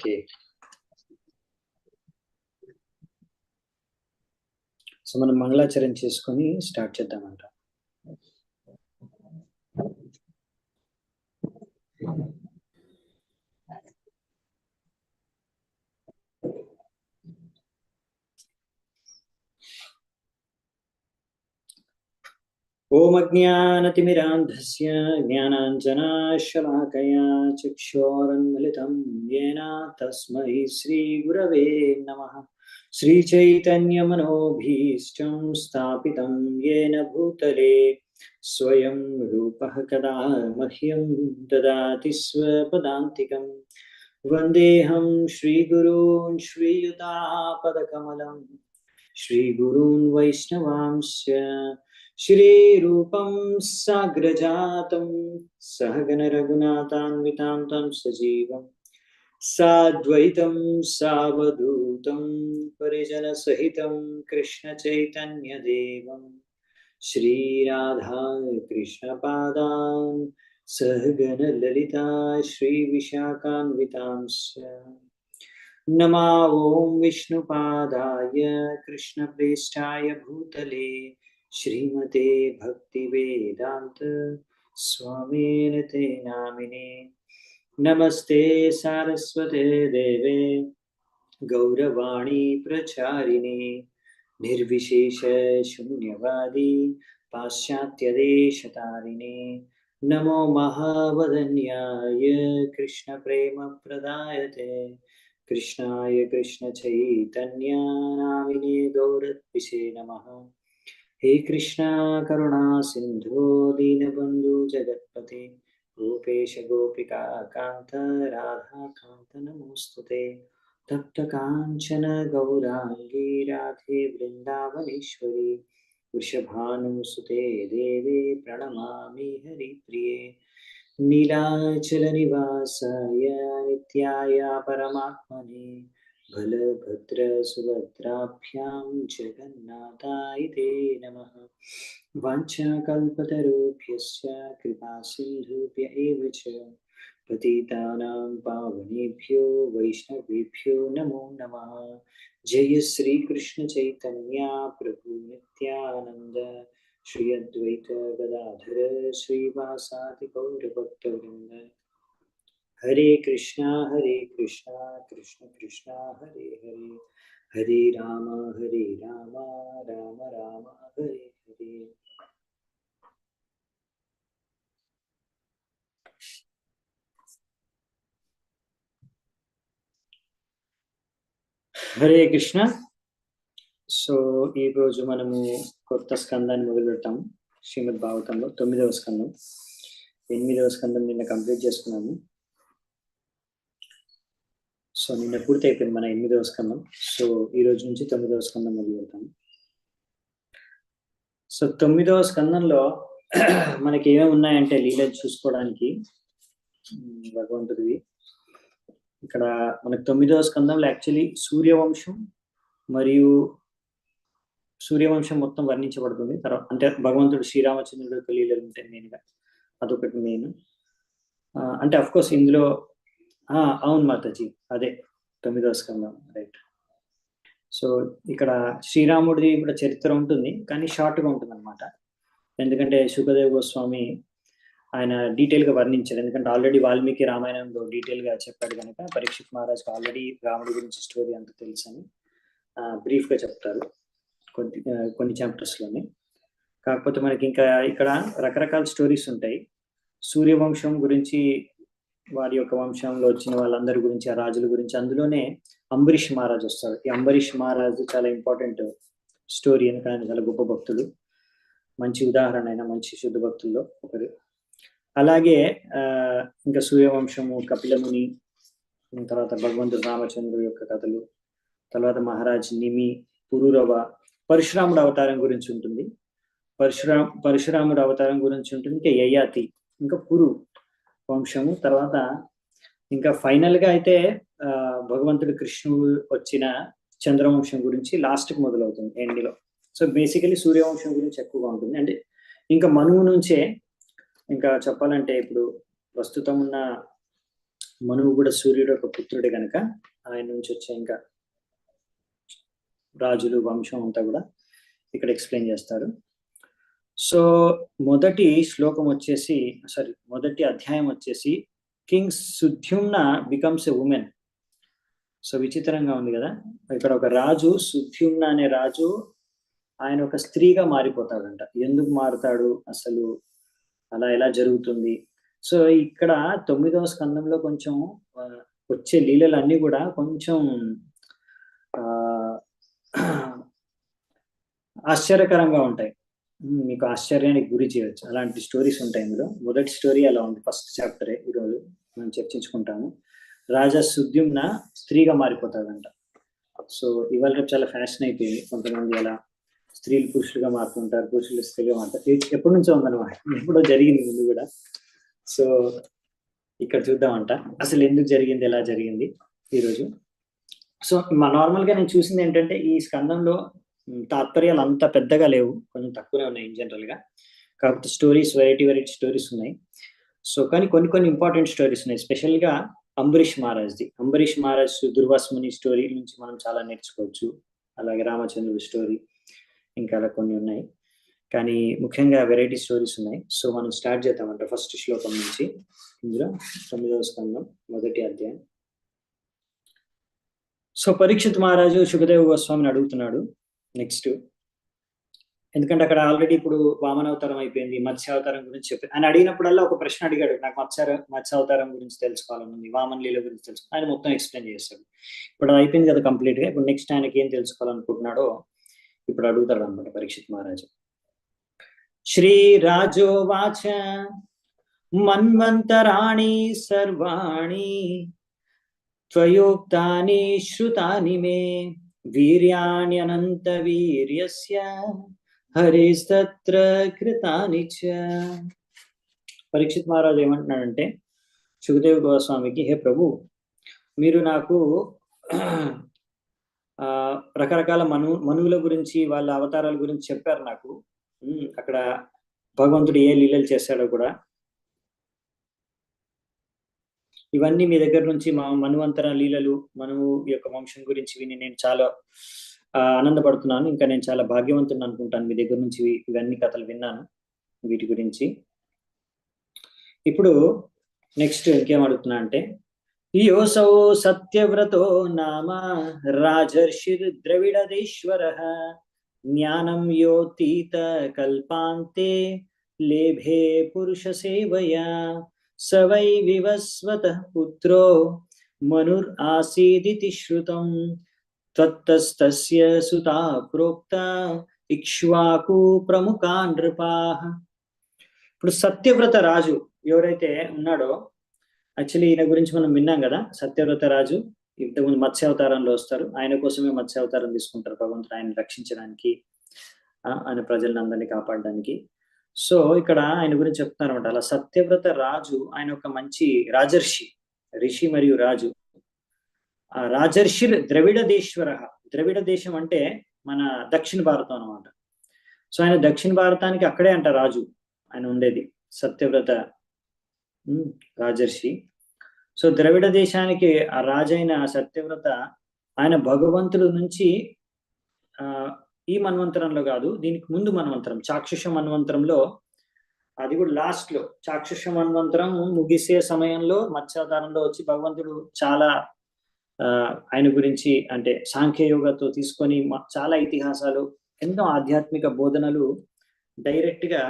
Okay. So మనం మంగళాచరణ చేసుకొని start చేద్దామంట. ఓం అజ్ఞానతిమిరాంధస్య జ్ఞానాంజనాశలాకయా చక్షురున్మిళితం యేన తస్మై శ్రీగురవే నమః. శ్రీచైతన్యమనోభీష్టం స్థాపితం యేన భూతలే స్వయం రూపః కదా మహ్యం దదాతి స్వపదాంతికం. వందేహం శ్రీగురూన్ శ్రీయుతాపదకమలం శ్రీగురూన్ వైష్ణవాంశ్చ శ్రీరూపం సాగ్రజాతం సహగణ రఘునాథాన్వితాం తం సజీవం సాద్వైతం సావధూతం పరిజన సహితం కృష్ణ చైతన్య దేవం శ్రీరాధా కృష్ణ పాదాన్ సహగణ లలితా శ్రీ విశాఖాన్వితాంశ్చ. నమా ఓం విష్ణుపాదాయ కృష్ణప్రేష్ఠాయ భూతలే శ్రీమతే భక్తివేదాంత స్వామినే తే నామినే. నమస్తే సారస్వతే దేవే గౌరవాణి ప్రచారిణే నిర్విశేష శూన్యవాది పాశ్చాత్యదేశతారిణే. నమో మహావదన్యాయ కృష్ణ ప్రేమ ప్రదాయతే కృష్ణాయ కృష్ణ చైతన్య నామినే గౌరత్విషే నమః. హే కృష్ణ కరుణా సింధో దీనబంధు జగత్పతే గోపేశ గోపికా కాంత రాధా కాంత నమోస్తుతే. తప్త కాంచన గౌరాంగీ రాధే బృందావనేశ్వరి వృషభానుసుతే దేవే ప్రణమామి హరిప్రియే. నీలాచల నివాసాయ నిత్యాయ పరమాత్మనే బలభద్ర సుభద్రాభ్యాం జగన్నాథాయ తే నమః. వాంఛాకల్పతరుభ్యశ్చ కృపా సింధుభ్య ఏవ చ పతితానాం పావనేభ్యో వైష్ణవేభ్యో నమో నమః. జయ శ్రీ కృష్ణ చైతన్య ప్రభు నిత్యానంద శ్రీ అద్వైత గదాధర శ్రీవాసాది గౌరభక్తవృంద. హరే కృష్ణ కృష్ణ కృష్ణ హరే హరే హరే రామ రామ రామ హరే హరే. హరే కృష్ణ. సో ఈ రోజు మనము కొత్త స్కందాన్ని మొదలు పెడతాము. శ్రీమద్ భాగవతంలో 9వ స్కందం. 8వ స్కందం నిన్న కంప్లీట్ చేసుకున్నాము. సో నిన్న పూర్తి అయిపోయింది మన 8వ స్కందం. సో ఈ రోజు నుంచి 9వ స్కందం మొదలు పెడతాము. సో 9వ స్కందంలో మనకి ఏమేమి ఉన్నాయంటే లీలలు చూసుకోవడానికి భగవంతుడివి. ఇక్కడ మనకి 9వ స్కందంలో యాక్చువల్లీ సూర్యవంశం మరియు సూర్యవంశం మొత్తం వర్ణించబడుతుంది. తర్వాత అంటే భగవంతుడు శ్రీరామచంద్రుడు యొక్క లీలలు ఉంటాయి మెయిన్గా, అదొకటి మెయిన్. అంటే అఫ్ కోర్స్ ఇందులో అవును మాతాజీ, అదే 9వ స్కందం, రైట్. సో ఇక్కడ శ్రీరాముడిది కూడా చరిత్ర ఉంటుంది, కానీ షార్ట్గా ఉంటుంది అనమాట. ఎందుకంటే సుఖదేవ్ గోస్వామి ఆయన డీటెయిల్గా వర్ణించారు. ఎందుకంటే ఆల్రెడీ వాల్మీకి రామాయణంలో డీటెయిల్గా చెప్పాడు కనుక పరీక్షిత్ మహారాజ్కి ఆల్రెడీ రాముడి గురించి స్టోరీ అంతా తెలుసని బ్రీఫ్గా చెప్తారు కొన్ని చాప్టర్స్లోనే. కాకపోతే మనకి ఇంకా ఇక్కడ రకరకాల స్టోరీస్ ఉంటాయి. సూర్యవంశం గురించి, వారి యొక్క వంశంలో వచ్చిన వాళ్ళందరి గురించి, ఆ రాజుల గురించి. అందులోనే అంబరీష్ మహారాజ్ వస్తాడు. ఈ అంబరీష్ మహారాజ్ చాలా ఇంపార్టెంట్ స్టోరీ, ఎందుకంటే ఆయన చాలా గొప్ప భక్తుడు, మంచి ఉదాహరణ, అయినా మంచి శుద్ధ భక్తుల్లో ఒకరు. అలాగే ఇంకా సూర్యవంశము, కపిలముని, తర్వాత భగవంతుడు రామచంద్రుడు యొక్క కథలు, తర్వాత మహారాజ్ నిమి, పురూరవ, పరశురాముడు అవతారం గురించి ఉంటుంది. పరశురాముడు అవతారం గురించి ఉంటుంది. ఇంకా యయాతి, ఇంకా పురు వంశము. తర్వాత ఇంకా ఫైనల్ గా అయితే భగవంతుడు కృష్ణుడు వచ్చిన చంద్రవంశం గురించి లాస్ట్కి మొదలవుతుంది ఎండ్లో. సో బేసికలీ సూర్యవంశం గురించి ఎక్కువగా ఉంటుంది. అంటే ఇంకా మనువు నుంచే, ఇంకా చెప్పాలంటే ఇప్పుడు ప్రస్తుతం ఉన్న మనువు కూడా సూర్యుడు ఒక పుత్రుడే కనుక ఆయన నుంచి వచ్చే ఇంకా రాజులు వంశం అంతా కూడా ఇక్కడ ఎక్స్ప్లెయిన్ చేస్తారు. సో మొదటి అధ్యాయం వచ్చేసి king Sudyumna becomes a woman. So విచిత్రంగా ఉంది కదా, ఇక్కడ ఒక రాజు సుద్యుమ్న అనే రాజు ఆయన ఒక స్త్రీగా మారిపోతాడంట. ఎందుకు మారుతాడు, అసలు అలా ఎలా జరుగుతుంది? సో ఇక్కడ 9వ స్కందంలో కొంచెం వచ్చే లీలలు అన్ని కూడా కొంచెం ఆశ్చర్యకరంగా ఉంటాయి, మీకు ఆశ్చర్యానికి గురి చేయవచ్చు. అలాంటి స్టోరీస్ ఉంటాయి ఇందులో. మొదటి స్టోరీ అలా ఉంది, ఫస్ట్ చాప్టరే ఈరోజు మనం చర్చించుకుంటాము. రాజా సుద్యుమ్న స్త్రీగా మారిపోతాడంట. సో ఇవాళ రేపు చాలా ఫ్యాషన్ అయిపోయింది, కొంతమంది అలా స్త్రీలు పురుషులుగా మారుతుంటారు, పురుషులు స్త్రీగా మారుతారు. ఎప్పటి నుంచో ఉందన్నమాట, ఎప్పుడో జరిగింది ముందు కూడా. సో ఇక్కడ చూద్దామంట అసలు ఎందుకు జరిగింది, ఎలా జరిగింది ఈరోజు. సో నార్మల్గా నేను చూసింది ఏంటంటే ఈ స్కందంలో తాత్పర్యాలు అంత పెద్దగా లేవు, కొంచెం తక్కువనే ఉన్నాయి ఇన్ జనరల్గా. కాకపోతే స్టోరీస్ వెరైటీ స్టోరీస్ ఉన్నాయి. సో కానీ కొన్ని ఇంపార్టెంట్ స్టోరీస్ ఉన్నాయి, స్పెషల్గా అంబరీష్ మహారాజ్ దుర్వాసముని స్టోరీ నుంచి మనం చాలా నేర్చుకోవచ్చు. అలాగే రామచంద్రుడి స్టోరీ, ఇంకా అలా కొన్ని ఉన్నాయి, కానీ ముఖ్యంగా వెరైటీ స్టోరీస్ ఉన్నాయి. సో మనం స్టార్ట్ చేద్దామంట ఫస్ట్ శ్లోకం నుంచి. ఇందులో 9వ స్కందం మొదటి అధ్యాయం. సో పరీక్షిత్ మహారాజు శుకదేవ గోస్వామిని అడుగుతున్నాడు నెక్స్ట్, ఎందుకంటే అక్కడ ఆల్రెడీ ఇప్పుడు వామనావతారం అయిపోయింది, మత్స్యావతారం గురించి చెప్పి ఆయన అడిగినప్పుడల్లా ఒక ప్రశ్న అడిగాడు, నాకు మత్స్యావతారం గురించి తెలుసుకోవాలని, వామన లీల గురించి తెలుసుకో. ఆయన మొత్తం ఎక్స్ప్లెయిన్ చేస్తాడు. ఇప్పుడు అది అయిపోయింది కదా కంప్లీట్ గా. ఇప్పుడు నెక్స్ట్ ఆయనకి ఏం తెలుసుకోవాలనుకుంటున్నాడో ఇప్పుడు అడుగుతాడు అనమాట పరీక్షిత్ మహారాజు. శ్రీరాజోవాచ మన్వంతరాణి సర్వాణి త్వయోక్తాని శ్రుతాని మే వీర్యాణ్యనంత వీర్యస్య హరిస్తత్ర కృతాని చ. పరీక్షిత్ మహారాజు ఏమంటున్నాడంటే శుకదేవ్ గోస్వామికి, హే ప్రభు, మీరు నాకు రకరకాల మనువుల గురించి, వాళ్ళ అవతారాల గురించి చెప్పారు నాకు. అక్కడ భగవంతుడు ఏ లీలలు చేశాడో కూడా ఇవన్నీ మీ దగ్గర నుంచి మా మనువంతర లీలలు, మనువు యొక్క వంశం గురించి విని నేను చాలా ఆనందపడుతున్నాను. ఇంకా నేను చాలా భాగ్యవంతుని అనుకుంటాను, మీ దగ్గర నుంచి ఇవన్నీ కథలు విన్నాను వీటి గురించి. ఇప్పుడు నెక్స్ట్ ఇంకేం అడుగుతున్నా అంటే, యోసౌ సత్యవ్రతో నామ రాజర్షిర్ ద్రవిడదేశ్వరః జ్ఞానం యోతీత కల్పాంతే లేభే పురుష సేవయా స వై వివస్వతః పుత్రో మనుర్ ఆసీదితి శ్రుతం త్వత్తస్తస్య సుతా ప్రోక్త ఇక్ష్వాకు ప్రముఖా నృపాః. ఇప్పుడు సత్యవ్రత రాజు ఎవరైతే ఉన్నాడో, యాక్చువల్లీ ఈయన గురించి మనం విన్నాం కదా, సత్యవ్రత రాజు ఇంతకుముందు మత్స్యావతారంలో వస్తారు, ఆయన కోసమే మత్స్యావతారం తీసుకుంటారు భగవంతుడు, ఆయన రక్షించడానికి, ఆయన ప్రజలను అందరినీ కాపాడడానికి. సో ఇక్కడ ఆయన గురించి చెప్తున్నారు అనమాట. అలా సత్యవ్రత రాజు ఆయన ఒక మంచి రాజర్షి, ఋషి మరియు రాజు. ఆ రాజర్షిర్ ద్రవిడదేశ్వర, ద్రవిడ దేశం అంటే మన దక్షిణ భారతం అనమాట. సో ఆయన దక్షిణ భారతానికి అక్కడే అంట రాజు ఆయన ఉండేది, సత్యవ్రత రాజర్షి. సో ద్రవిడ దేశానికి ఆ రాజైన సత్యవ్రత ఆయన భగవంతుడు నుంచి ఈ మన్వంతరంలో కాదు, దీనికి ముందు మన్వంతరం చాక్షుష మన్వంతరంలో, అది కూడా లాస్ట్ లో చాక్షుష మన్వంతరం ముగిసే సమయంలో మత్స్యావతారంలో వచ్చి భగవంతుడు చాలా ఆయన గురించి అంటే సాంఖ్యయోగతో తీసుకొని చాలా ఇతిహాసాలు, ఎన్నో ఆధ్యాత్మిక బోధనలు డైరెక్ట్ గా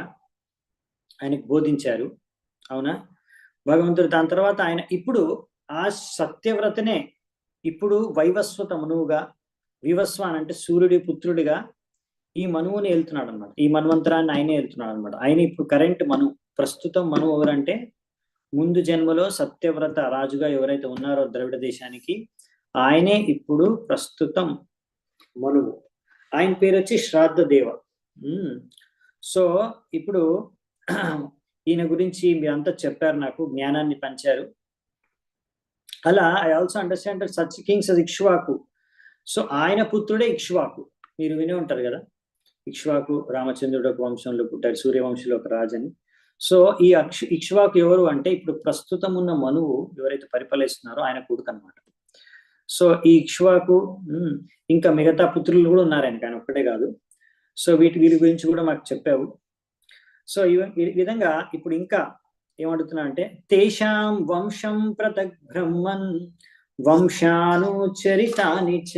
ఆయనకు బోధించారు. అవునా, భగవంతుడు దాని తర్వాత ఆయన ఇప్పుడు ఆ సత్యవ్రతనే ఇప్పుడు వైవస్వత మనువుగా, వివస్వాన్ అంటే సూర్యుడి పుత్రుడిగా ఈ మనువుని వెళ్తున్నాడు అనమాట. ఈ మన్వంతరాన్ని ఆయనే వెళ్తున్నాడు అనమాట. ఆయన ఇప్పుడు కరెంట్ మనువు, ప్రస్తుతం మనువు ఎవరంటే ముందు జన్మలో సత్యవ్రత రాజుగా ఎవరైతే ఉన్నారో ద్రవిడ దేశానికి, ఆయనే ఇప్పుడు ప్రస్తుతం మనువు. ఆయన పేరు వచ్చి శ్రాద్ధ దేవ. సో ఇప్పుడు ఈయన గురించి మీరంతా చెప్పారు, నాకు జ్ఞానాన్ని పంచారు. అలా I also understand such Kings as Ikshvaku. So ఆయన పుత్రుడే ఇక్ష్వాకు, మీరు వినే ఉంటారు కదా, ఇక్ష్వాకు రామచంద్రుడు ఒక వంశంలో పుట్టారు, సూర్యవంశంలో ఒక రాజని. సో ఈ ఇక్ష్వాకు ఎవరు అంటే ఇప్పుడు ప్రస్తుతం ఉన్న మనువు ఎవరైతే పరిపాలిస్తున్నారో ఆయన కొడుకు అనమాట. సో ఈ ఇక్ష్వాకు ఇంకా మిగతా పుత్రులు కూడా ఉన్నారు ఆయన ఒక్కటే కాదు. సో వీరి గురించి కూడా మాకు చెప్పావు. సో ఈ విధంగా ఇప్పుడు ఇంకా ఏమడుగుతున్నా అంటే తేషాం వంశం పృథక్ బ్రహ్మన్ వంశానుచరితాని చ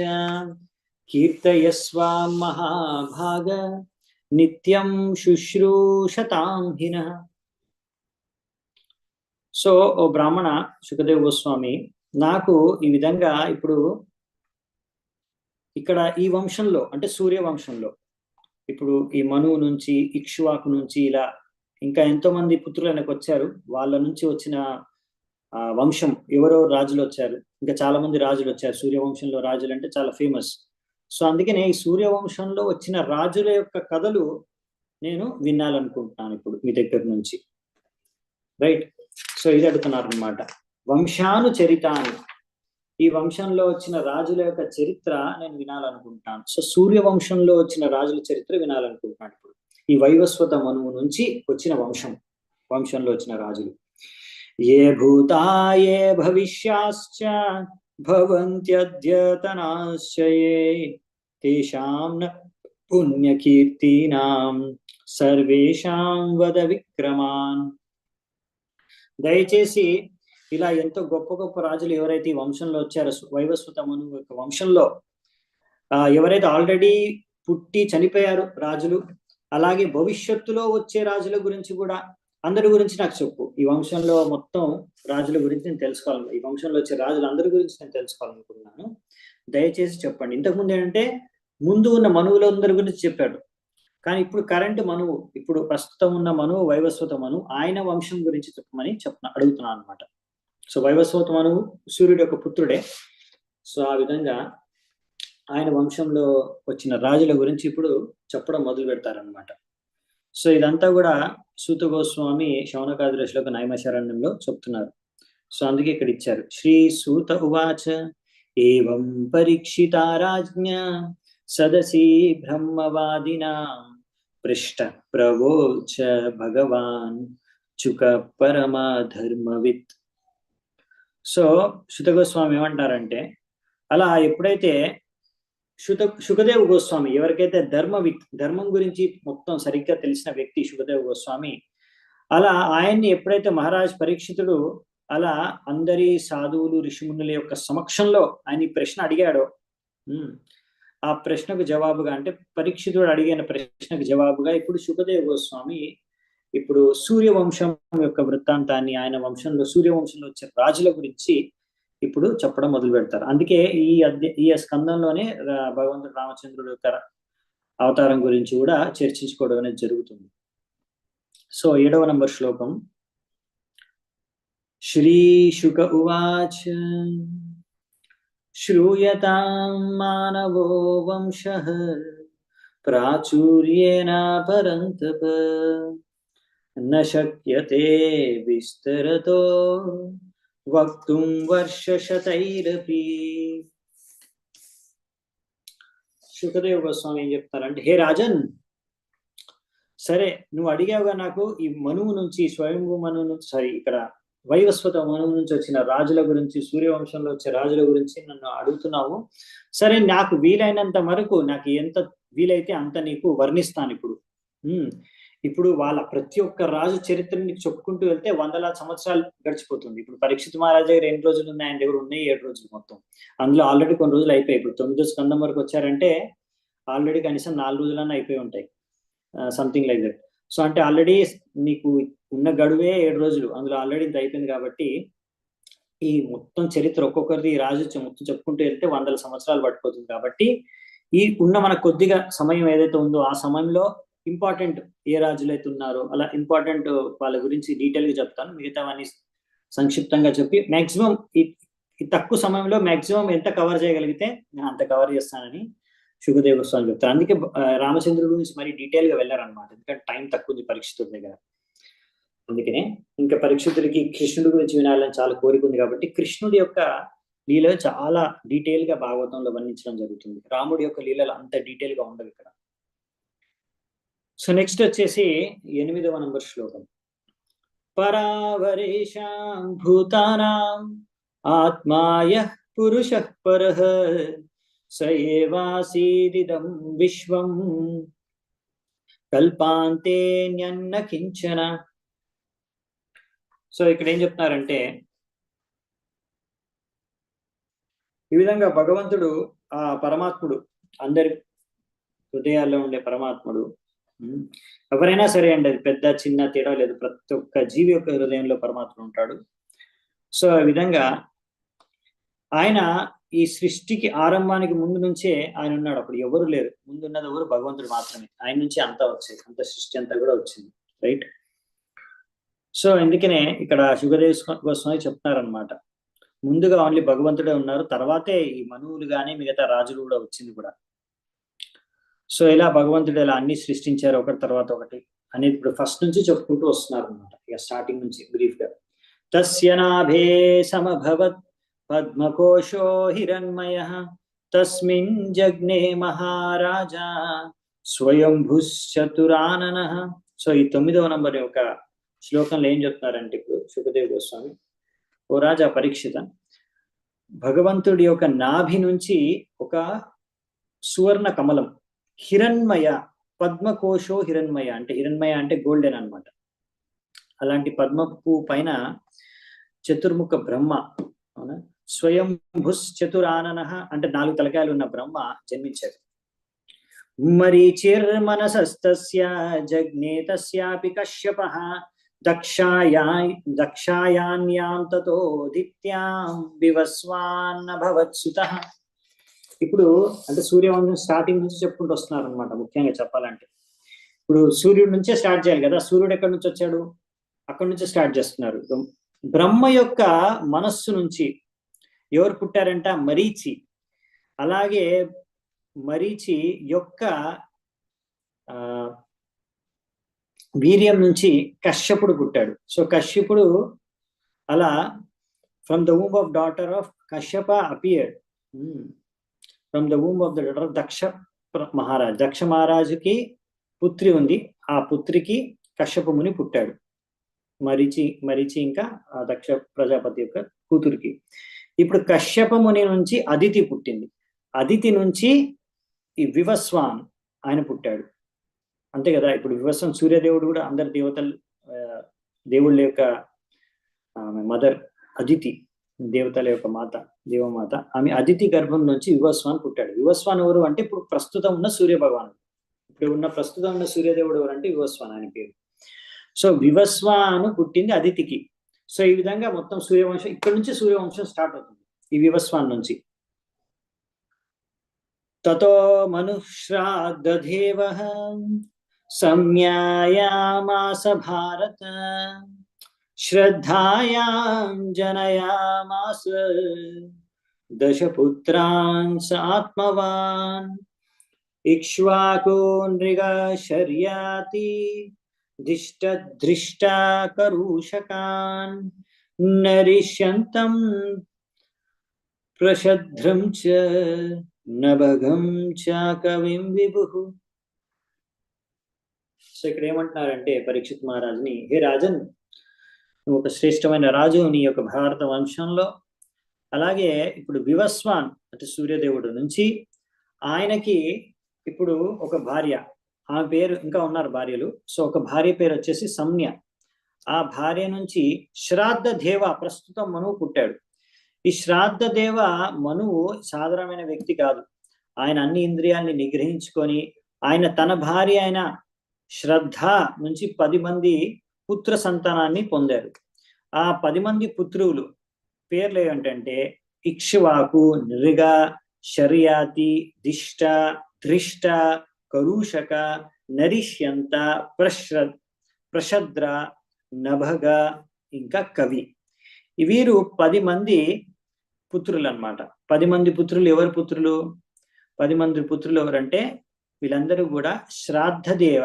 కీర్తయస్వ మహాభాగ నిత్యం శుశ్రూషతాం హినః. సో ఓ బ్రాహ్మణ సుఖదేవ్ గోస్వామి, నాకు ఈ విధంగా ఇప్పుడు ఇక్కడ ఈ వంశంలో అంటే సూర్య వంశంలో ఇప్పుడు ఈ మనువు నుంచి ఇక్ష్వాకు నుంచి ఇలా ఇంకా ఎంతో మంది పుత్రులు ఆయనకు వచ్చారు. వాళ్ళ నుంచి వచ్చిన వంశం ఎవరో రాజులు వచ్చారు, ఇంకా చాలా మంది రాజులు వచ్చారు. సూర్యవంశంలో రాజులు అంటే చాలా ఫేమస్. సో అందుకనే ఈ సూర్యవంశంలో వచ్చిన రాజుల యొక్క కథలు నేను వినాలనుకుంటున్నాను ఇప్పుడు మీ దగ్గర నుంచి. రైట్. సో ఇది అడుగుతున్నారు అనమాట. వంశానుచరితాన్ని, ఈ వంశంలో వచ్చిన రాజుల యొక్క చరిత్ర నేను వినాలనుకుంటున్నాను. సో సూర్యవంశంలో వచ్చిన రాజుల చరిత్ర వినాలనుకుంటున్నాను ఇప్పుడు. ఈ వైవస్వత మనువు నుంచి వచ్చిన వంశంలో వచ్చిన రాజులు. ఏ భూతా ఏ భవిష్యాశ్చ భవంత్యద్యతనాశ్చ యే తేషాం న పుణ్యకీర్తీనాం సర్వేషాం వద విక్రమాన్. దయచేసి ఇలా ఎంతో గొప్ప గొప్ప రాజులు ఎవరైతే ఈ వంశంలో వచ్చారో, వైవస్వత మనువు యొక్క వంశంలో ఎవరైతే ఆల్రెడీ పుట్టి చనిపోయారు రాజులు, అలాగే భవిష్యత్తులో వచ్చే రాజుల గురించి కూడా అందరి గురించి నాకు చెప్పు. ఈ వంశంలో మొత్తం రాజుల గురించి నేను తెలుసుకోవాలి, ఈ వంశంలో వచ్చే రాజులు అందరి గురించి నేను తెలుసుకోవాలనుకుంటున్నాను, దయచేసి చెప్పండి. ఇంతకుముందు ఏంటంటే ముందు ఉన్న మనువులందరి గురించి చెప్పాడు, కానీ ఇప్పుడు కరెంట్ మనువు, ఇప్పుడు ప్రస్తుతం ఉన్న మనువు వైవస్వత మనువు, ఆయన వంశం గురించి చెప్పమని అడుగుతున్నాను అనమాట. సో వైవస్వత మనువు సూర్యుడి యొక్క పుత్రుడే. సో ఆ విధంగా ఆయన వంశంలో వచ్చిన రాజుల గురించి ఇప్పుడు చెప్పడం మొదలు పెడతారనమాట. సో ఇదంతా కూడా సూత గోస్వామి శౌనకాది ఋషులకు నైమిషారణ్యంలో చెప్తున్నారు. సో అందుకే ఇక్కడ ఇచ్చారు. శ్రీ సూత ఉవాచ ఏవం పరీక్షితా రాజ్ఞ సదసి బ్రహ్మవాదినా పృష్ట ప్రవోచ భగవాన్ చుక పరమ ధర్మవిత్. సో సుత గోస్వామి ఏమంటారంటే, అలా ఎప్పుడైతే శుకదేవ్ గోస్వామి ఎవరికైతే ధర్మం గురించి మొత్తం సరిగ్గా తెలిసిన వ్యక్తి శుకదేవ్ గోస్వామి, అలా ఆయన్ని ఎప్పుడైతే మహారాజ్ పరీక్షితుడు అలా అందరి సాధువులు ఋషిమునుల యొక్క సమక్షంలో ఆయన ప్రశ్న అడిగాడో, ఆ ప్రశ్నకు జవాబుగా అంటే పరీక్షితుడు అడిగిన ప్రశ్నకు జవాబుగా ఇప్పుడు శుకదేవ్ గోస్వామి ఇప్పుడు సూర్యవంశం యొక్క వృత్తాంతాన్ని, ఆయన వంశంలో సూర్యవంశంలో వచ్చే రాజుల గురించి ఇప్పుడు చెప్పడం మొదలు పెడతారు. అందుకే ఈ స్కందంలోనే భగవంతుడు రామచంద్రుడు యొక్క అవతారం గురించి కూడా చర్చించుకోవడం అనేది జరుగుతుంది. సో 7వ నంబర్ శ్లోకం. శ్రీ శుక ఉవాచ శ్రూయతాం మానవో వంశః ప్రాచుర్యేణ పరంతప న శక్యతే విస్తరతో వక్తుం వర్షశతైరపి. శుకదేవ్ గోస్వామి ఏం చెప్తారంటే, హే రాజన్, సరే నువ్వు అడిగావుగా నాకు ఈ మనువు నుంచి, స్వయంభూ మనువు నుంచి, ఇక్కడ వైవస్వత మనువు నుంచి వచ్చిన రాజుల గురించి, సూర్యవంశంలో వచ్చే రాజుల గురించి నన్ను అడుగుతున్నావు. సరే, నాకు వీలైనంత వరకు, నాకు ఎంత వీలైతే అంత నీకు వర్ణిస్తాను. ఇప్పుడు వాళ్ళ ప్రతి ఒక్క రాజు చరిత్రని చెప్పుకుంటూ వెళ్తే వందలాది సంవత్సరాలు గడిచిపోతుంది. ఇప్పుడు పరీక్షిత్ మహారాజ్ దగ్గర 8 రోజులు ఉన్నాయి, ఆయన దగ్గర ఉన్నాయి 7 రోజులు మొత్తం. అందులో ఆల్రెడీ కొన్ని రోజులు అయిపోయాయి. ఇప్పుడు 9వ స్కందం వరకు వచ్చారంటే ఆల్రెడీ కనీసం 4 రోజులన్నా అయిపోయి ఉంటాయి, సంథింగ్ లైక్ దట్. సో అంటే ఆల్రెడీ నీకు ఉన్న గడువే 7 రోజులు, అందులో ఆల్రెడీ ఇంత అయిపోయింది. కాబట్టి ఈ మొత్తం చరిత్ర ఒక్కొక్కరిది రాజు మొత్తం చెప్పుకుంటూ వెళ్తే వందల సంవత్సరాలు పడిపోతుంది. కాబట్టి ఈ ఉన్న మన కొద్దిగా సమయం ఏదైతే ఉందో ఆ సమయంలో ఇంపార్టెంట్ ఏ రాజులు అయితే ఉన్నారో అలా ఇంపార్టెంట్ వాళ్ళ గురించి డీటెయిల్ గా చెప్తాను. మిగతావన్నీ సంక్షిప్తంగా చెప్పి మాక్సిమం ఈ తక్కువ సమయంలో మాక్సిమం ఎంత కవర్ చేయగలిగితే నేను అంత కవర్ చేస్తానని శుకదేవ్ గోస్వామి చెప్తారు. అందుకే రామచంద్రుడి గురించి మరి డీటెయిల్ గా వెళ్ళారనమాట, ఎందుకంటే టైం తక్కువ ఉంది పరీక్షితుడి దగ్గర. అందుకనే ఇంకా పరీక్షితుడికి కృష్ణుడి గురించి వినాలని చాలా కోరిక ఉంది. కాబట్టి కృష్ణుడి యొక్క లీలలు చాలా డీటెయిల్ గా భాగవతంలో వర్ణించడం జరుగుతుంది. రాముడి యొక్క లీలలు అంత డీటెయిల్ గా ఉండవు ఇక్కడ. సో నెక్స్ట్ వచ్చేసి 8వ నంబర్ శ్లోకం. పరావరేషాం భూతానాం ఆత్మాయః పురుషః పరః స ఏవాసీదిదం విశ్వం కల్పాంతే న్యన్న కించన. సో ఇక్కడ ఏం చెప్తున్నారంటే, ఈ విధంగా భగవంతుడు ఆ పరమాత్ముడు, అందరి హృదయాల్లో ఉండే పరమాత్ముడు, ఎవరైనా సరే అండి, అది పెద్ద చిన్న తేడా లేదు, ప్రతి ఒక్క జీవి యొక్క హృదయంలో పరమాత్ముడు ఉంటాడు. సో ఆ విధంగా ఆయన ఈ సృష్టికి ఆరంభానికి ముందు నుంచే ఆయన ఉన్నాడు. అప్పుడు ఎవరు లేరు, ముందున్నది ఎవరు, భగవంతుడు మాత్రమే. ఆయన నుంచి అంతా వచ్చేది, అంత సృష్టి అంతా కూడా వచ్చింది, రైట్. సో అందుకనే ఇక్కడ శుకదేవ్ గోస్వామి చెప్తున్నారనమాట, ముందుగా ఓన్లీ భగవంతుడే ఉన్నారు, తర్వాతే ఈ మనువులు కానీ మిగతా రాజులు కూడా వచ్చింది కూడా. సో ఇలా భగవంతుడు ఇలా అన్ని సృష్టించారు ఒకటి తర్వాత ఒకటి అనేది ఇప్పుడు ఫస్ట్ నుంచి చెప్పుకుంటూ వస్తున్నారు అనమాట, ఇక స్టార్టింగ్ నుంచి బ్రీఫ్ గా. తస్య నాభే సమభవత్ పద్మకోశో హిరణ్మయః తస్మిన్ జగ్నే మహారాజా స్వయంభుశ్చతురాననః. సో ఈ 9వ నంబర్ యొక్క శ్లోకంలో ఏం చెప్తున్నారంటే ఇప్పుడు శుకదేవ్ గోస్వామి, ఓ రాజా పరీక్షిత, భగవంతుడి యొక్క నాభి నుంచి ఒక సువర్ణ కమలం, హిరణ్మయ, పద్మకోశో హిరణ్మయ, అంటే హిరణ్మయ అంటే గోల్డెన్ అన్నమాట. అలాంటి పద్మపు పైన చతుర్ముఖ బ్రహ్మ, అవునా, స్వయంభుశ్చతురాననః అంటే 4 తలకాయలు ఉన్న బ్రహ్మ జన్మించారు. మరీచిర్మనసస్తస్య జగ్నే తస్యాపి కశ్యపః దక్షాయాన్యాం తతోదిత్యాం వివస్వాన్నభవత్సుతః. ఇప్పుడు అంటే సూర్యవంశం స్టార్టింగ్ నుంచి చెప్పుకుంటూ వస్తున్నారు అనమాట. ముఖ్యంగా చెప్పాలంటే ఇప్పుడు సూర్యుడి నుంచే స్టార్ట్ చేయాలి కదా, సూర్యుడు ఎక్కడి నుంచి వచ్చాడు, అక్కడి నుంచే స్టార్ట్ చేస్తున్నారు. బ్రహ్మ యొక్క మనస్సు నుంచి ఎవరు పుట్టారంట, మరీచి. అలాగే మరీచి యొక్క వీర్యం నుంచి కశ్యపుడు పుట్టాడు. సో కశ్యపుడు అలా from the womb of daughter of Kashyapa appeared, from the womb of the daughter of Daksha Maharaj. Daksha మహారాజుకి పుత్రి ఉంది, ఆ పుత్రికి కశ్యప ముని పుట్టాడు. మరీచి ఇంకా ఆ దక్ష ప్రజాపతి యొక్క కూతురికి. ఇప్పుడు కశ్యప ముని నుంచి అదితి పుట్టింది, అదితి నుంచి ఈ వివస్వాన్ ఆయన పుట్టాడు, అంతే కదా. ఇప్పుడు వివస్వాన్ సూర్యదేవుడు కూడా అందరి దేవతలు దేవుళ్ళ యొక్క మదర్ అదితి, దేవతల యొక్క మాత, దేవమాత. ఆమె అదితి గర్భం నుంచి వివస్వాన్ పుట్టాడు. వివస్వాన్ ఎవరు అంటే ఇప్పుడు ప్రస్తుతం ఉన్న సూర్య భగవానుడు, ఇప్పుడు ఉన్న ప్రస్తుతం ఉన్న సూర్యదేవుడు ఎవరు అంటే వివస్వాన్ ఆయన పేరు. సో వివస్వాను పుట్టింది అదితికి. సో ఈ విధంగా మొత్తం సూర్యవంశం, ఇక్కడ నుంచి సూర్యవంశం స్టార్ట్ అవుతుంది ఈ వివస్వాన్ నుంచి. తతో మనుశ్రాద్ధదేవః సంజ్ఞాయామాస భారత శ్రద్ధాయాం జనయామాస దశపుత్రాన్ స ఆత్మవాన్ ఇక్ష్వాకో నృగ శర్యాతి దిష్టదృష్ట కరూషకాన్ నరిష్యంతం ప్రషద్రం చ నభగం చ కవిం విభుః. సో ఇక్కడ ఏమంటున్నారంటే పరీక్షిత్ మహారాజుని, హే రాజన్, నువ్వు ఒక శ్రేష్టమైన రాజు నీ యొక్క భారత వంశంలో. అలాగే ఇప్పుడు వివస్వాన్ అంటే సూర్యదేవుడు నుంచి ఆయనకి ఇప్పుడు ఒక భార్య, ఆమె పేరు, ఇంకా ఉన్నారు భార్యలు. సో ఒక భార్య పేరు వచ్చేసి సంజ్ఞ. ఆ భార్య నుంచి శ్రాద్ధ దేవ, ప్రస్తుతం మనువు పుట్టాడు. ఈ శ్రాద్ధ దేవ మనువు సాధారణమైన వ్యక్తి కాదు. ఆయన అన్ని ఇంద్రియాల్ని నిగ్రహించుకొని ఆయన తన భార్య అయిన శ్రద్ధ నుంచి 10 మంది పుత్ర సంతానాన్ని పొందారు. ఆ 10 మంది పుత్రులు పేర్లు ఏమిటంటే ఇక్ష్వాకు, నృగ, శర్యాతి, దిష్ట, ధృష్ట, కరూషక, నరిష్యంత, ప్రషద్ర, నభగ, ఇంకా కవి. వీరు 10 మంది పుత్రులు అన్నమాట. 10 మంది పుత్రులు ఎవరు పుత్రులు? 10 మంది పుత్రులు ఎవరంటే వీళ్ళందరూ కూడా శ్రాద్ధదేవ,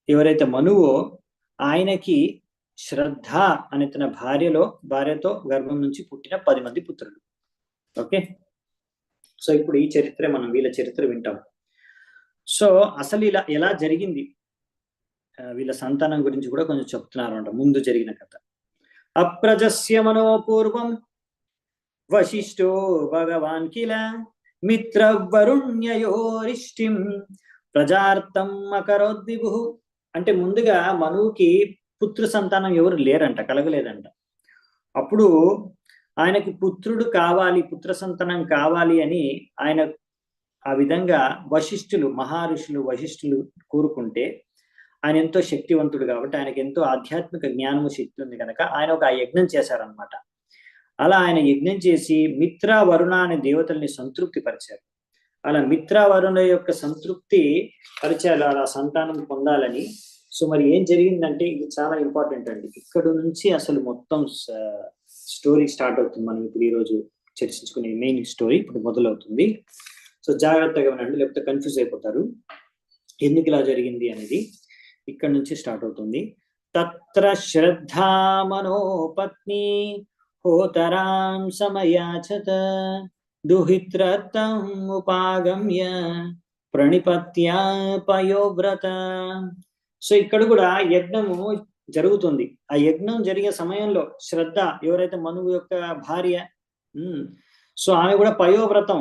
ఎవరైతే మనువో ఆయనకి శ్రద్ధ అనే తన భార్యతో గర్భం నుంచి పుట్టిన 10 మంది పుత్రులు. ఓకే, సో ఇప్పుడు ఈ చరిత్ర మనం వీళ్ళ చరిత్ర వింటాం. సో అసలు ఇలా ఎలా జరిగింది వీళ్ళ సంతానం గురించి కూడా కొంచెం చెప్తున్నారు అంట ముందు జరిగిన కథ. అప్రజస్య మనోపూర్వం వశిష్ఠో భగవాన్ కిల మిత్రవరుణ్యయోరిష్టిం ప్రజార్థం అకరోద్విభు. అంటే ముందుగా మనువుకి పుత్ర సంతానం ఎవరు లేరంట, కలగలేదంట. అప్పుడు ఆయనకి పుత్రుడు కావాలి, పుత్ర సంతానం కావాలి అని ఆయన ఆ విధంగా మహారుషులు వశిష్ఠులు కోరుకుంటే, ఆయన ఎంతో శక్తివంతుడు కాబట్టి ఆయనకి ఎంతో ఆధ్యాత్మిక జ్ఞానము శక్తి ఉంది కనుక ఆయన ఒక యజ్ఞం చేశారనమాట. అలా ఆయన యజ్ఞం చేసి మిత్ర వరుణ అనే దేవతల్ని సంతృప్తి పరిచారు. అలా మిత్ర వరుణ యొక్క సంతృప్తి పరిచారు, అలా సంతానం పొందాలని. సో మరి ఏం జరిగిందంటే ఇది చాలా ఇంపార్టెంట్ అండి. ఇక్కడ నుంచి అసలు మొత్తం స్టోరీ స్టార్ట్ అవుతుంది. మనం ఇప్పుడు ఈరోజు చర్చించుకునే మెయిన్ స్టోరీ ఇప్పుడు మొదలవుతుంది. సో జాగ్రత్తగా వినండి, లేకపోతే కన్ఫ్యూజ్ అయిపోతారు ఎందుకు ఇలా జరిగింది అనేది. ఇక్కడ నుంచి స్టార్ట్ అవుతుంది. తత్ర శ్రద్ధా మనోపత్ని హోతరాం సమయాచత దుహిత్రర్థం ఉపాగమ్య ప్రణిపత్య పయోవ్రత. సో ఇక్కడ కూడా యజ్ఞము జరుగుతుంది. ఆ యజ్ఞం జరిగే సమయంలో శ్రద్ధ, ఎవరైతే మనువు యొక్క భార్య, సో ఆమె కూడా పయోవ్రతం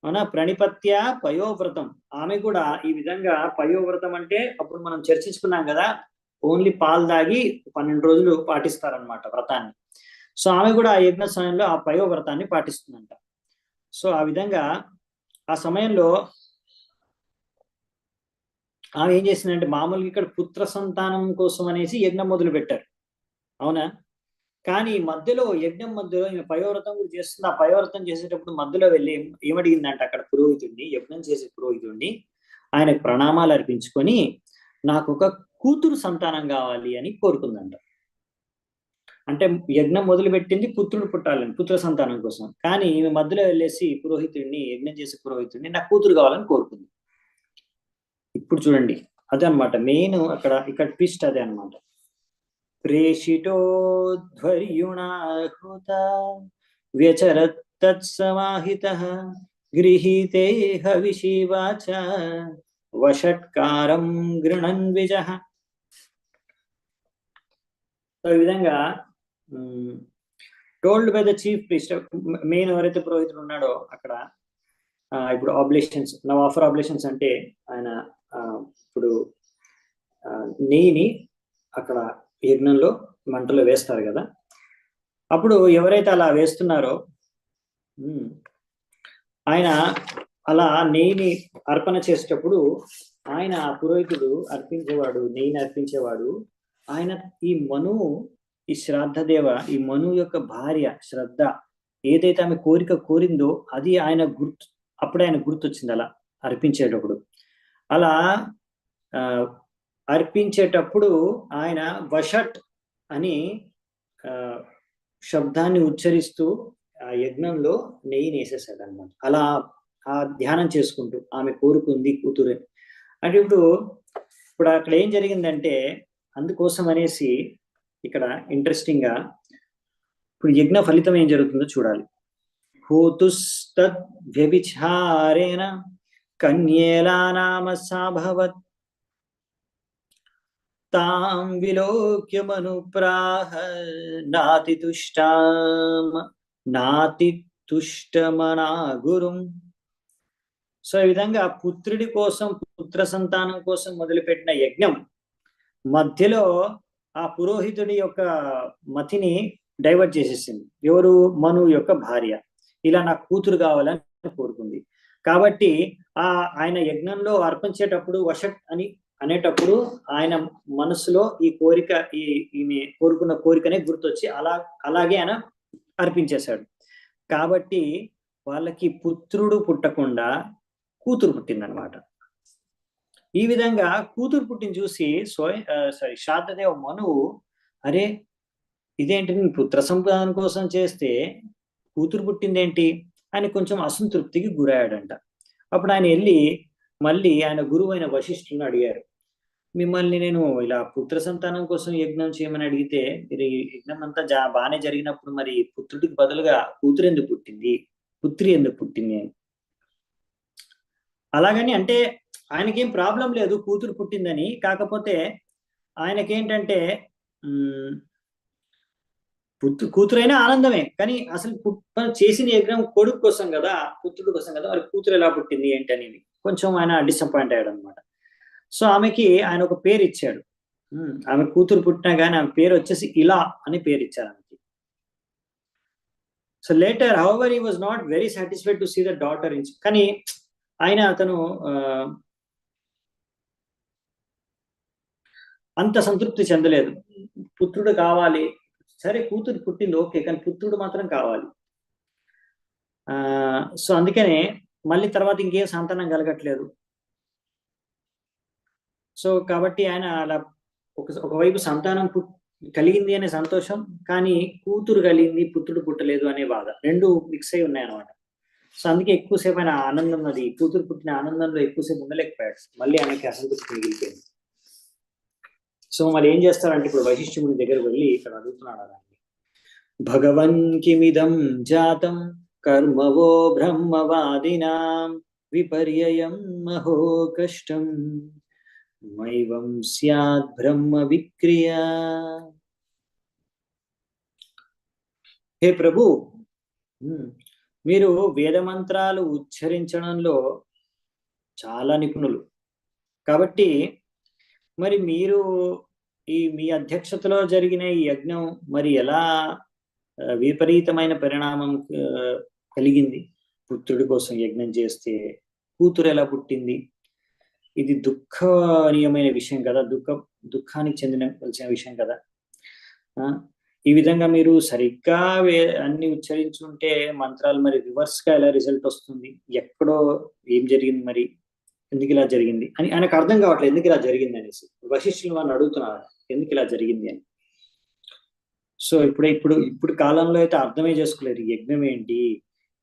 అవునా, ప్రణిపత్య పయోవ్రతం. ఆమె కూడా ఈ విధంగా పయోవ్రతం అంటే అప్పుడు మనం చర్చించుకున్నాం కదా, ఓన్లీ పాలు దాగి 12 రోజులు పాటిస్తారనమాట వ్రతాన్ని. సో ఆమె కూడా ఆ యజ్ఞ సమయంలో ఆ పయోవ్రతాన్ని పాటిస్తుందంట. సో ఆ విధంగా ఆ సమయంలో ఆమె ఏం చేసిందంటే, మామూలుగా ఇక్కడ పుత్ర సంతానం కోసం అనేసి యజ్ఞం మొదలు పెట్టారు, అవునా. కానీ మధ్యలో యజ్ఞం మధ్యలో ఈమె పయోవ్రతం కూడా చేస్తుంది. ఆ పయోవ్రతం చేసేటప్పుడు మధ్యలో వెళ్ళి ఏమడిగిందంటే అక్కడ పురోహితుడిని, యజ్ఞం చేసే పురోహితుడిని, ఆయనకు ప్రణామాలు అర్పించుకొని నాకు ఒక కూతురు సంతానం కావాలి అని కోరుకుందంట. అంటే యజ్ఞం మొదలు పెట్టింది పుత్రుడు పుట్టాలని, పుత్ర సంతానం కోసం. కానీ ఈమె మధ్యలో వెళ్ళేసి పురోహితుడిని, యజ్ఞం చేసే పురోహితుడిని నాకు కూతురు కావాలని కోరుకుంది. ఇప్పుడు చూడండి, అదే అనమాట మెయిన్ ఇక్కడ ట్విస్ట్ అదే అనమాట. ప్రేషితోధ్వర్యుణాహృత వ్యచరత్ తత్సమాహితః గృహీతే హవిషీవాచ వషట్కారం గృణన్ విజః. ఈ విధంగా told by the chief priest, main ఎవరైతే పురోహితుడు ఉన్నాడో అక్కడ ఇప్పుడు ఆబ్లేషన్స్, నవ్ ఆఫర్ ఆబ్లేషన్స్ అంటే ఆయన ఇప్పుడు నెయ్యిని అక్కడ యజ్ఞంలో మంటలో వేస్తారు కదా, అప్పుడు ఎవరైతే అలా వేస్తున్నారో ఆయన అలా నెయ్యిని అర్పణ చేసేటప్పుడు ఆయన పురోహితుడు అర్పించేవాడు, నెయ్యిని అర్పించేవాడు. ఆయన ఈ శ్రాద్ధదేవ, ఈ మనువు యొక్క భార్య శ్రద్ధ ఏదైతే ఆమె కోరిందో అది ఆయన అప్పుడే ఆయన గుర్తొచ్చింది అలా అర్పించేటప్పుడు. అలా అర్పించేటప్పుడు ఆయన వషట్ అని శబ్దాన్ని ఉచ్చరిస్తూ ఆ యజ్ఞంలో నెయ్యిని వేసేసాడు అనమాట. అలా ఆ ధ్యానం చేసుకుంటూ ఆమె కోరుకుంది కూతురే అంటే. ఇప్పుడు అక్కడ ఏం జరిగిందంటే, అందుకోసం అనేసి ఇక్కడ ఇంట్రెస్టింగ్ గా ఇప్పుడు యజ్ఞ ఫలితం ఏం జరుగుతుందో చూడాలి. హోతుస్తద్ వ్యభిచారేణ కన్యేలా నామ సాభవత్ తాం విలోక్య మనుప్రాహ నాతితుష్టమనా గురుం. సో ఈ విధంగా పుత్రుడి కోసం, పుత్ర సంతానం కోసం మొదలుపెట్టిన యజ్ఞం మధ్యలో ఆ పురోహితుడి యొక్క మతిని డైవర్ట్ చేసేసింది. ఎవరు? మనువు యొక్క భార్య. ఇలా నాకు కూతురు కావాలని కోరుకుంది కాబట్టి ఆయన యజ్ఞంలో అర్పించేటప్పుడు వషట్ అని అనేటప్పుడు ఆయన మనసులో ఈ కోరిక, ఈమె కోరుకున్న కోరికనే గుర్తొచ్చి అలాగే ఆయన అర్పించేశాడు. కాబట్టి వాళ్ళకి పుత్రుడు పుట్టకుండా కూతురు పుట్టిందనమాట. ఈ విధంగా కూతురు పుట్టిన చూసి శ్రాద్ధదేవ మనువు, అరే ఇదేంటి, నేను పుత్ర సంపాదన కోసం చేస్తే కూతురు పుట్టిందేంటి అని కొంచెం అసంతృప్తికి గురయ్యాడంట. అప్పుడు ఆయన వెళ్ళి మళ్ళీ ఆయన గురువు అయిన వశిష్ఠుని అడిగారు, మిమ్మల్ని నేను ఇలా పుత్ర సంతానం కోసం యజ్ఞం చేయమని అడిగితే మీరు యజ్ఞం అంతా బాగానే జరిగినప్పుడు మరి పుత్రుడికి బదులుగా కూతురు ఎందుకు పుట్టింది, పుత్రి ఎందుకు పుట్టింది అని. అలాగని అంటే ఆయనకేం ప్రాబ్లం లేదు కూతురు పుట్టిందని, కాకపోతే ఆయనకేంటంటే కూతురైనా ఆనందమే, కానీ అసలు చేసిన యజ్ఞం కొడుకు కోసం కదా, పుత్రుడు కోసం కదా, మరి కూతురు ఎలా పుట్టింది ఏంటి అనేది కొంచెం ఆయన డిసప్పాయింట్ అయ్యాడు అనమాట. సో ఆమెకి ఆయన ఒక పేరు ఇచ్చాడు. ఆమె కూతురు పుట్టినా కానీ ఆమె పేరు వచ్చేసి ఇలా అని పేరు ఇచ్చారు ఆమెకి. So later however he was not very satisfied to see the daughter in, కానీ అతను అంత సంతృప్తి చెందలేదు. పుత్రుడు కావాలి, సరే కూతురు పుట్టింది ఓకే, కానీ పుత్రుడు మాత్రం కావాలి. సో అందుకనే మళ్ళీ తర్వాత ఇంకేం సంతానం కలగట్లేదు. సో కాబట్టి ఆయన అలా ఒకవైపు సంతానం కలిగింది అనే సంతోషం, కానీ కూతురు కలిగింది పుత్రుడు పుట్టలేదు అనే బాధ, రెండు మిక్స్ అయి ఉన్నాయన్నమాట. సో అందుకే ఎక్కువసేపు ఆయన ఆనందం, అది కూతురు పుట్టిన ఆనందంలో ఎక్కువసేపు ఉండలేకపోయాడు, మళ్ళీ ఆయనకి అసంతృప్తి మిగిలిపోయింది. సో మరి ఏం చేస్తారంటే ఇప్పుడు వశిష్ఠుని దగ్గర వెళ్ళి ఇక్కడ అడుగుతున్నాడు అలాంటి, భగవన్ కిమిదం జాతం కర్మవో బ్రహ్మవాదినాం విపర్యయం మహో కష్టం మైవం స్యాద్ బ్రహ్మ విక్రియ. హే ప్రభు, మీరు వేదమంత్రాలు ఉచ్చరించడంలో చాలా నిపుణులు కాబట్టి మరి మీరు మీ అధ్యక్షతలో జరిగిన ఈ యజ్ఞం మరి ఎలా విపరీతమైన పరిణామం కలిగింది? పుత్రుడి కోసం యజ్ఞం చేస్తే కూతురు ఎలా పుట్టింది? ఇది దుఃఖనీయమైన విషయం కదా, దుఃఖానికి చెందిన విషయం కదా. ఈ విధంగా మీరు సరిగ్గా అన్ని ఉచ్చరించుంటే మంత్రాలు మరి రివర్స్ గా ఎలా రిజల్ట్ వస్తుంది? ఎక్కడో ఏం జరిగింది, మరి ఎందుకు ఇలా జరిగింది అని ఆయనకు అర్థం కావట్లేదు, ఎందుకు ఇలా జరిగింది అనేసి. వశిష్ఠులు వాడిని అడుగుతున్నారు ఎందుకు ఇలా జరిగింది అని. సో ఇప్పుడు కాలంలో అయితే అర్థమే చేసుకోలేరు యజ్ఞం ఏంటి,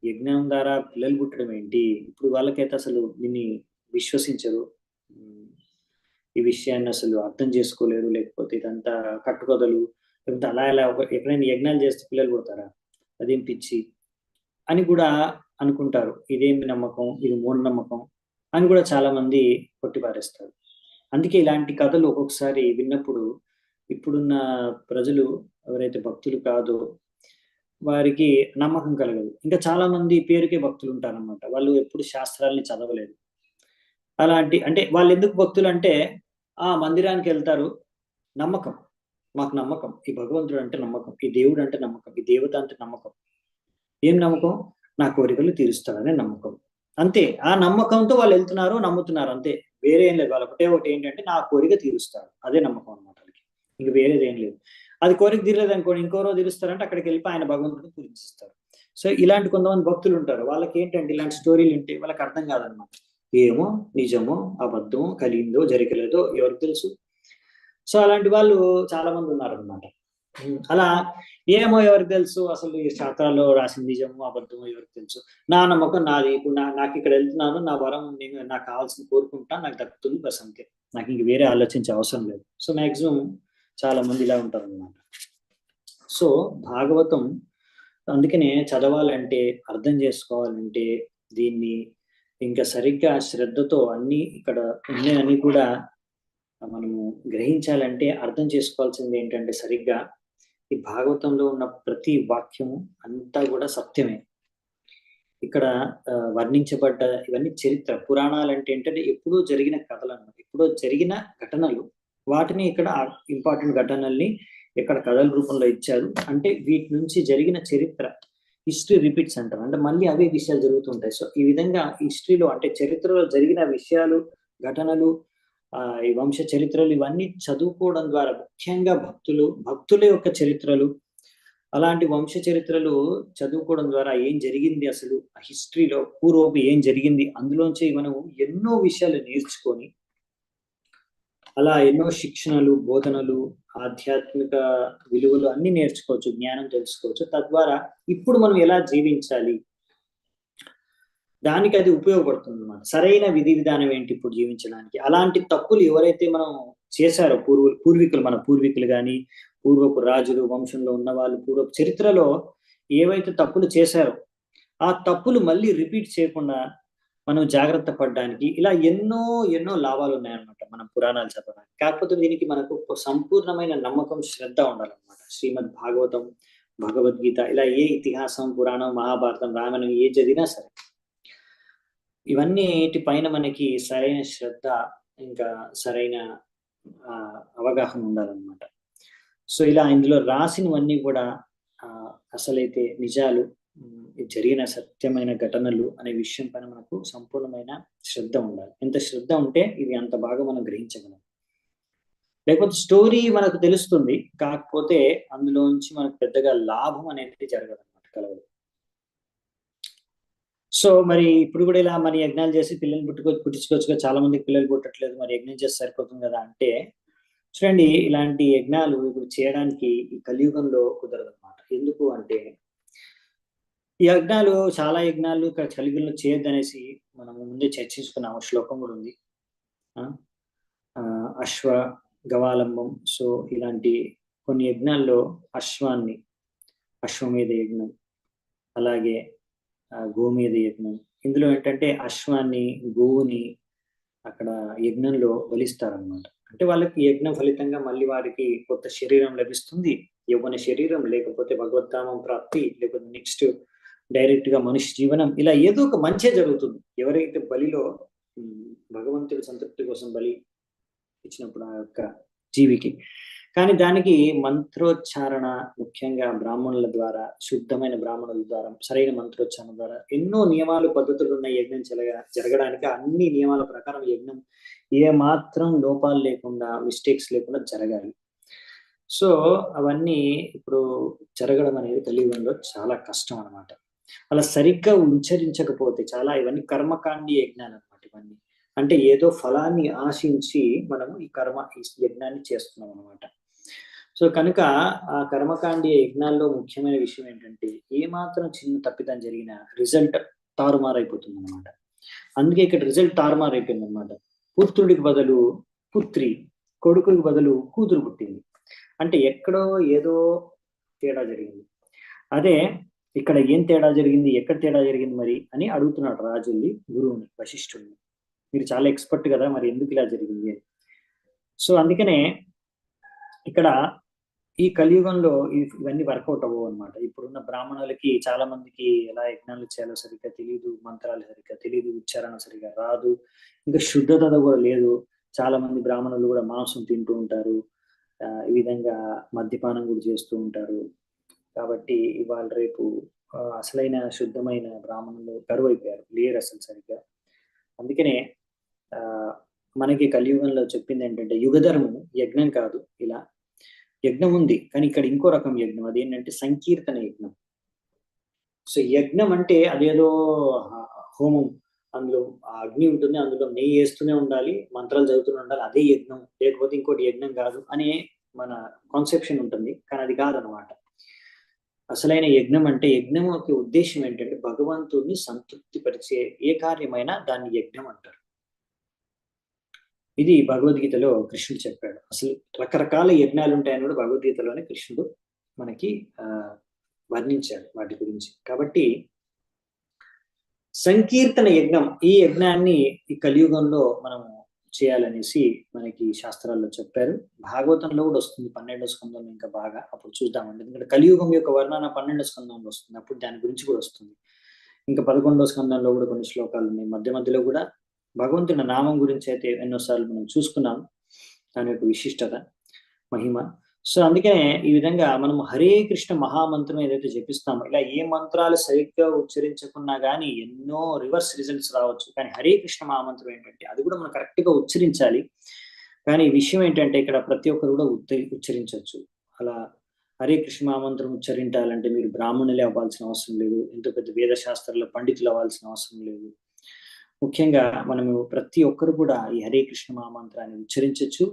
యజ్ఞం ద్వారా పిల్లలు పుట్టడం ఏంటి. ఇప్పుడు వాళ్ళకైతే అసలు దీన్ని విశ్వసించరు, ఈ విషయాన్ని అసలు అర్థం చేసుకోలేరు. లేకపోతే ఇదంతా కట్టుకథలు, లేకపోతే అలా ఎక్కడైనా యజ్ఞాలు చేస్తే పిల్లలు పుడతారా, అదేం పిచ్చి అని కూడా అనుకుంటారు. ఇదేమి నమ్మకం, ఇది మూఢనమ్మకం అని కూడా చాలా మంది కొట్టిపారేస్తారు. అందుకే ఇలాంటి కథలు ఒక్కొక్కసారి విన్నప్పుడు ఇప్పుడున్న ప్రజలు ఎవరైతే భక్తులు కాదో వారికి నమ్మకం కలగదు. ఇంకా చాలా మంది పేరుకే భక్తులు ఉంటారన్నమాట, వాళ్ళు ఎప్పుడు శాస్త్రాలని చదవలేదు. అంటే వాళ్ళు ఎందుకు భక్తులు అంటే ఆ మందిరానికి వెళ్తారు, నమ్మకం, మాకు నమ్మకం, ఈ భగవంతుడు అంటే నమ్మకం, ఈ దేవుడు అంటే నమ్మకం, ఈ దేవత అంటే నమ్మకం. ఏం నమ్మకం? నా కోరికలు తీరుస్తాడనే నమ్మకం, అంతే. ఆ నమ్మకంతో వాళ్ళు వెళ్తున్నారు, నమ్ముతున్నారు, అంతే. వేరే ఏం లేదు. వాళ్ళు ఒకటి ఏంటంటే నా కోరిక తీరుస్తాడు, అదే నమ్మకం అనమాట. ఇంక వేరేది ఏం లేదు. అది కోరిక తీరలేదు అనుకోండి, ఇంకో రోజు తీరుస్తారంటే అక్కడికి వెళ్ళి ఆయన భగవంతుడు పూజిస్తారు. సో ఇలాంటి కొంతమంది భక్తులు ఉంటారు, వాళ్ళకి ఏంటంటే ఇలాంటి స్టోరీలు ఉంటే వాళ్ళకి అర్థం కాదనమాట. ఏమో నిజమో అబద్ధమో కలిగిందో జరగలేదో ఎవరికి తెలుసు. సో అలాంటి వాళ్ళు చాలా మంది ఉన్నారనమాట. అలా ఏమో ఎవరికి తెలుసు, అసలు ఈ శాస్త్రాల్లో రాసిన నిజమో అబద్ధమో ఎవరికి తెలుసు. నా నమ్మకం నాది, ఇప్పుడు నాకు ఇక్కడ వెళ్తున్నాను, నా వరం నేను నాకు కావాల్సిన కోరుకుంటా, నాకు దక్కుతుంది, బస్ అంతే, నాకు ఇంక వేరే ఆలోచించే అవసరం లేదు. సో మాక్సిమం చాలా మంది ఇలా ఉంటారు అన్నమాట. సో భాగవతం అందుకనే చదవాలంటే, అర్థం చేసుకోవాలంటే, దీన్ని ఇంకా సరిగ్గా శ్రద్ధతో అన్ని ఇక్కడ ఉన్నాయని కూడా మనము గ్రహించాలంటే అర్థం చేసుకోవాల్సింది ఏంటంటే సరిగ్గా ఈ భాగవతంలో ఉన్న ప్రతి వాక్యము అంతా కూడా సత్యమే. ఇక్కడ వర్ణించబడ్డ ఇవన్నీ చరిత్ర, పురాణాలు అంటే ఏంటంటే ఎప్పుడో జరిగిన కథలు అన్నమాట, ఎప్పుడో జరిగిన ఘటనలు. వాటిని ఇక్కడ ఇంపార్టెంట్ ఘటనల్ని ఇక్కడ కథల రూపంలో ఇచ్చారు. అంటే వీటి నుంచి జరిగిన చరిత్ర, హిస్టరీ రిపీట్స్ అంటారు, అంటే మళ్ళీ అవే విషయాలు జరుగుతుంటాయి. సో ఈ విధంగా హిస్టరీలో అంటే చరిత్రలో జరిగిన విషయాలు, ఘటనలు, ఈ వంశ చరిత్రలు ఇవన్నీ చదువుకోవడం ద్వారా, ముఖ్యంగా భక్తుల యొక్క చరిత్రలు, అలాంటి వంశ చరిత్రలు చదువుకోవడం ద్వారా ఏం జరిగింది అసలు ఆ హిస్టరీలో, పూర్వపు ఏం జరిగింది, అందులోంచి మనం ఎన్నో విషయాలు నేర్చుకొని అలా ఎన్నో శిక్షణలు, బోధనలు, ఆధ్యాత్మిక విలువలు అన్ని నేర్చుకోవచ్చు, జ్ఞానం తెలుసుకోవచ్చు. తద్వారా ఇప్పుడు మనం ఎలా జీవించాలి దానికి అది ఉపయోగపడుతుంది అన్నమాట. సరైన విధి విధానం ఏంటి ఇప్పుడు జీవించడానికి. అలాంటి తప్పులు ఎవరైతే మనం చేశారో పూర్వీకులు, మన పూర్వీకులు కానీ, పూర్వపు రాజులు, వంశంలో ఉన్న వాళ్ళు, పూర్వపు చరిత్రలో ఏవైతే తప్పులు చేశారో ఆ తప్పులు మళ్ళీ రిపీట్ చేయకుండా మనం జాగ్రత్త పడడానికి ఇలా ఎన్నో ఎన్నో లాభాలు ఉన్నాయన్నమాట మనం పురాణాలు చదవడానికి. కాకపోతే దీనికి మనకు ఒక సంపూర్ణమైన నమ్మకం, శ్రద్ధ ఉండాలన్నమాట. శ్రీమద్ భాగవతం, భగవద్గీత ఇలా ఏ ఇతిహాసం, పురాణం, మహాభారతం, రామాయణం ఏ చదివినా సరే ఇవన్నిటి పైన మనకి సరైన శ్రద్ధ, ఇంకా సరైన అవగాహన ఉండాలన్నమాట. సో ఇలా ఇందులో రాసినవన్నీ కూడా అసలైతే నిజాలు, జరిగిన సత్యమైన ఘటనలు అనే విషయం పైన మనకు సంపూర్ణమైన శ్రద్ధ ఉండాలి. ఎంత శ్రద్ధ ఉంటే ఇది అంత బాగా మనం గ్రహించగలం. లేకపోతే స్టోరీ మనకు తెలుస్తుంది, కాకపోతే అందులోంచి మనకు పెద్దగా లాభం అనేది జరగదు అనమాట, కలగదు. సో మరి ఇప్పుడు కూడా ఇలా మరి యజ్ఞాలు చేసి పిల్లల్ని పుట్టించుకోవచ్చుగా, చాలా మందికి పిల్లలు పుట్టట్లేదు, మరి యజ్ఞం చేసి సరిపోతుంది కదా అంటే, చూడండి ఇలాంటి యజ్ఞాలు ఇప్పుడు చేయడానికి ఈ కలియుగంలో కుదరదు అనమాట. ఎందుకు అంటే ఈ యజ్ఞాలు, చాలా యజ్ఞాలు కలియుగంలో చేయొద్దనేసి మనం ముందే చర్చించుకున్నాము, శ్లోకం కూడా ఉంది. అశ్వ గవాలంబం. సో ఇలాంటి కొన్ని యజ్ఞాల్లో అశ్వమేధ యజ్ఞం, అలాగే గోమేధ యజ్ఞం. ఇందులో ఏంటంటే అశ్వాన్ని, గోవుని అక్కడ యజ్ఞంలో బలిస్తారనమాట. అంటే వాళ్ళకి యజ్ఞం ఫలితంగా మళ్ళీ వారికి కొత్త శరీరం లభిస్తుంది, యవ్వన శరీరం, లేకపోతే భగవద్ధామం ప్రాప్తి, లేకపోతే నెక్స్ట్ డైరెక్ట్ గా మనిషి జీవనం, ఇలా ఏదో ఒక మంచే జరుగుతుంది ఎవరైతే బలిలో భగవంతుడి సంతృప్తి కోసం బలి ఇచ్చినప్పుడు ఆ యొక్క జీవికి. కానీ దానికి మంత్రోచ్చారణ, ముఖ్యంగా బ్రాహ్మణుల ద్వారా, శుద్ధమైన బ్రాహ్మణుల ద్వారా, సరైన మంత్రోచ్చారణ ద్వారా ఎన్నో నియమాలు, పద్ధతులు ఉన్న యజ్ఞం జరగడానికి అన్ని నియమాల ప్రకారం యజ్ఞం ఏ మాత్రం లోపాలు లేకుండా, మిస్టేక్స్ లేకుండా జరగాలి. సో అవన్నీ ఇప్పుడు జరగడం అనేది కలియుగంలో చాలా కష్టం అనమాట. అలా సరిగ్గా ఉచ్చరించకపోతే ఇవన్నీ కర్మకాండి యజ్ఞాలు అనమాట. ఇవన్నీ అంటే ఏదో ఫలాన్ని ఆశించి మనము ఈ యజ్ఞాన్ని చేస్తున్నాం అనమాట. సో కనుక ఆ కర్మకాండి యజ్ఞాల్లో ముఖ్యమైన విషయం ఏంటంటే, ఏ మాత్రం చిన్న తప్పిదం జరిగినా రిజల్ట్ తారుమారైపోతుంది అనమాట. అందుకే ఇక్కడ రిజల్ట్ తారుమారైపోయింది అనమాట. పుత్రుడికి బదులు పుత్రి, కొడుకుకి బదులు కూతురు పుట్టింది. అంటే ఎక్కడో ఏదో తేడా జరిగింది. అదే ఇక్కడ ఏం తేడా జరిగింది, ఎక్కడ తేడా జరిగింది మరి అని అడుగుతున్నాడు రాజుల్ని, గురువుని, వశిష్ఠుడిని. మీరు చాలా ఎక్స్పర్ట్ కదా, మరి ఎందుకు ఇలా జరిగింది అని. సో అందుకనే ఇక్కడ ఈ కలియుగంలో ఇవన్నీ వర్కౌట్ అవ్వవు అనమాట. ఇప్పుడున్న బ్రాహ్మణులకి చాలా మందికి ఎలా యజ్ఞాలు చేయాలో సరిగ్గా తెలియదు, మంత్రాలు సరిగ్గా తెలియదు, ఉచ్చారణ సరిగ్గా రాదు, ఇంకా శుద్ధత కూడా లేదు. చాలా మంది బ్రాహ్మణులు కూడా మాంసం తింటూ ఉంటారు, ఈ విధంగా మద్యపానం కూడా చేస్తూ ఉంటారు. కాబట్టి ఇవాళ రేపు అసలైన శుద్ధమైన బ్రాహ్మణులు కరువైపోయారు, లేరు అసలు సరిగ్గా. అందుకనే మనకి కలియుగంలో చెప్పింది ఏంటంటే, యుగధర్మం యజ్ఞం కాదు. ఇలా యజ్ఞం ఉంది, కానీ ఇక్కడ ఇంకో రకం యజ్ఞం, అదేంటంటే సంకీర్తన యజ్ఞం. సో యజ్ఞం అంటే అదేదో హోమం, అందులో అగ్ని ఉంటుంది, అందులో నెయ్యి వేస్తూనే ఉండాలి, మంత్రాలు చదువుతూనే ఉండాలి, అదే యజ్ఞం, లేకపోతే ఇంకోటి యజ్ఞం కాదు అనే మన కాన్సెప్షన్ ఉంటుంది. కానీ అది కాదనమాట. అసలైన యజ్ఞం అంటే, యజ్ఞం యొక్క ఉద్దేశం ఏంటంటే భగవంతుడిని సంతృప్తి పరిచే ఏ కార్యమైనా దాన్ని యజ్ఞం అంటారు. ఇది భగవద్గీతలో కృష్ణుడు చెప్పాడు. అసలు రకరకాల యజ్ఞాలు ఉంటాయని కూడా భగవద్గీతలోనే కృష్ణుడు మనకి వర్ణించాడు వాటి గురించి. కాబట్టి సంకీర్తన యజ్ఞం, ఈ యజ్ఞాన్ని ఈ కలియుగంలో మనము చేయాలనేసి మనకి శాస్త్రాల్లో చెప్పారు. భాగవతంలో కూడా వస్తుంది 12వ స్కందంలో, ఇంకా బాగా అప్పుడు చూద్దామండి. ఎందుకంటే కలియుగం యొక్క వర్ణన 12వ స్కందంలో వస్తుంది, అప్పుడు దాని గురించి కూడా వస్తుంది. ఇంకా 11వ స్కందంలో కూడా కొన్ని శ్లోకాలు ఉన్నాయి. మధ్యలో కూడా భగవంతుని నామం గురించి అయితే ఎన్నోసార్లు మనం చూసుకున్నాం, దాని యొక్క విశిష్టత, మహిమ. సో అందుకనే ఈ విధంగా మనం హరే కృష్ణ మహామంత్రం ఏదైతే జపిస్తామో, ఇలా ఏ మంత్రాలు సరిగ్గా ఉచ్చరించకున్నా కానీ ఎన్నో రివర్స్ రిజల్ట్స్ రావచ్చు. కానీ హరే కృష్ణ మహామంత్రం ఏంటంటే అది కూడా మనం కరెక్ట్ గా ఉచ్చరించాలి. కానీ విషయం ఏంటంటే ఇక్కడ ప్రతి ఒక్కరు కూడా ఉచ్చరించవచ్చు. అలా హరే కృష్ణ మహామంత్రం ఉచ్చరించాలంటే మీరు బ్రాహ్మణులే అవ్వాల్సిన అవసరం లేదు, ఎంతో పెద్ద వేద శాస్త్రాల్లో పండితులు అవ్వాల్సిన అవసరం లేదు. ముఖ్యంగా మనము ప్రతి ఒక్కరు కూడా ఈ హరే కృష్ణ మహామంత్రాన్ని ఉచ్చరించవచ్చు.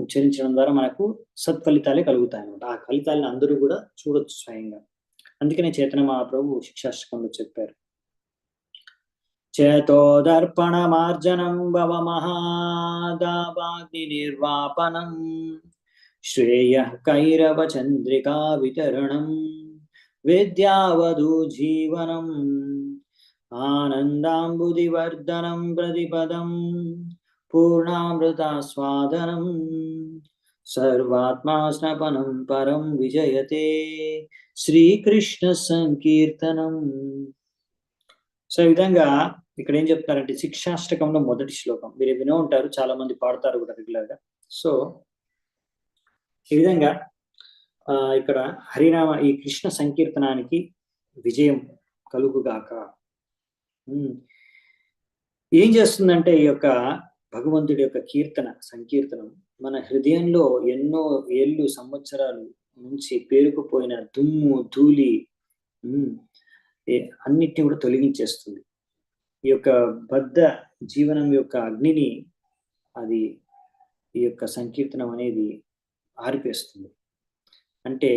ఉచ్చరించడం ద్వారా మనకు సత్ఫలితాలే కలుగుతాయి అన్నమాట. ఆ ఫలితాలను అందరూ కూడా చూడొచ్చు స్వయంగా. అందుకనే చైతన్య మహాప్రభు శిక్షాష్టకంలో చెప్పారు, చేతోదర్పణ మార్జనం భవ మహాదావాగ్ని నిర్వాపనం శ్రేయ కైరవ చంద్రికా వితరణం వేద్యావధూ జీవనం ఆనందాంబుదివర్ధనం ప్రతిపదం పూర్ణామృతాస్వాదనం సర్వాత్మా స్నపనం పరం విజయతే శ్రీకృష్ణ సంకీర్తనం. సో ఈ విధంగా ఇక్కడ ఏం చెప్తారంటే శిక్షాష్టకంలో మొదటి శ్లోకం మీరు వినే ఉంటారు, చాలా మంది పాడతారు కూడా రెగ్యులర్ గా. సో ఈ విధంగా ఇక్కడ హరినామ ఈ కృష్ణ సంకీర్తనానికి విజయం కలుగుగాక. ఏం చేస్తుందంటే ఈ యొక్క భగవంతుడి యొక్క సంకీర్తనం మన హృదయంలో ఎన్నో ఏళ్ళు సంవత్సరాలు నుంచి పేరుకుపోయిన దుమ్ము ధూళి అన్నిటిని కూడా తొలగించేస్తుంది. ఈ యొక్క బద్ధ జీవనం యొక్క అగ్నిని అది ఈ యొక్క సంకీర్తనం అనేది ఆరిపేస్తుంది. అంటే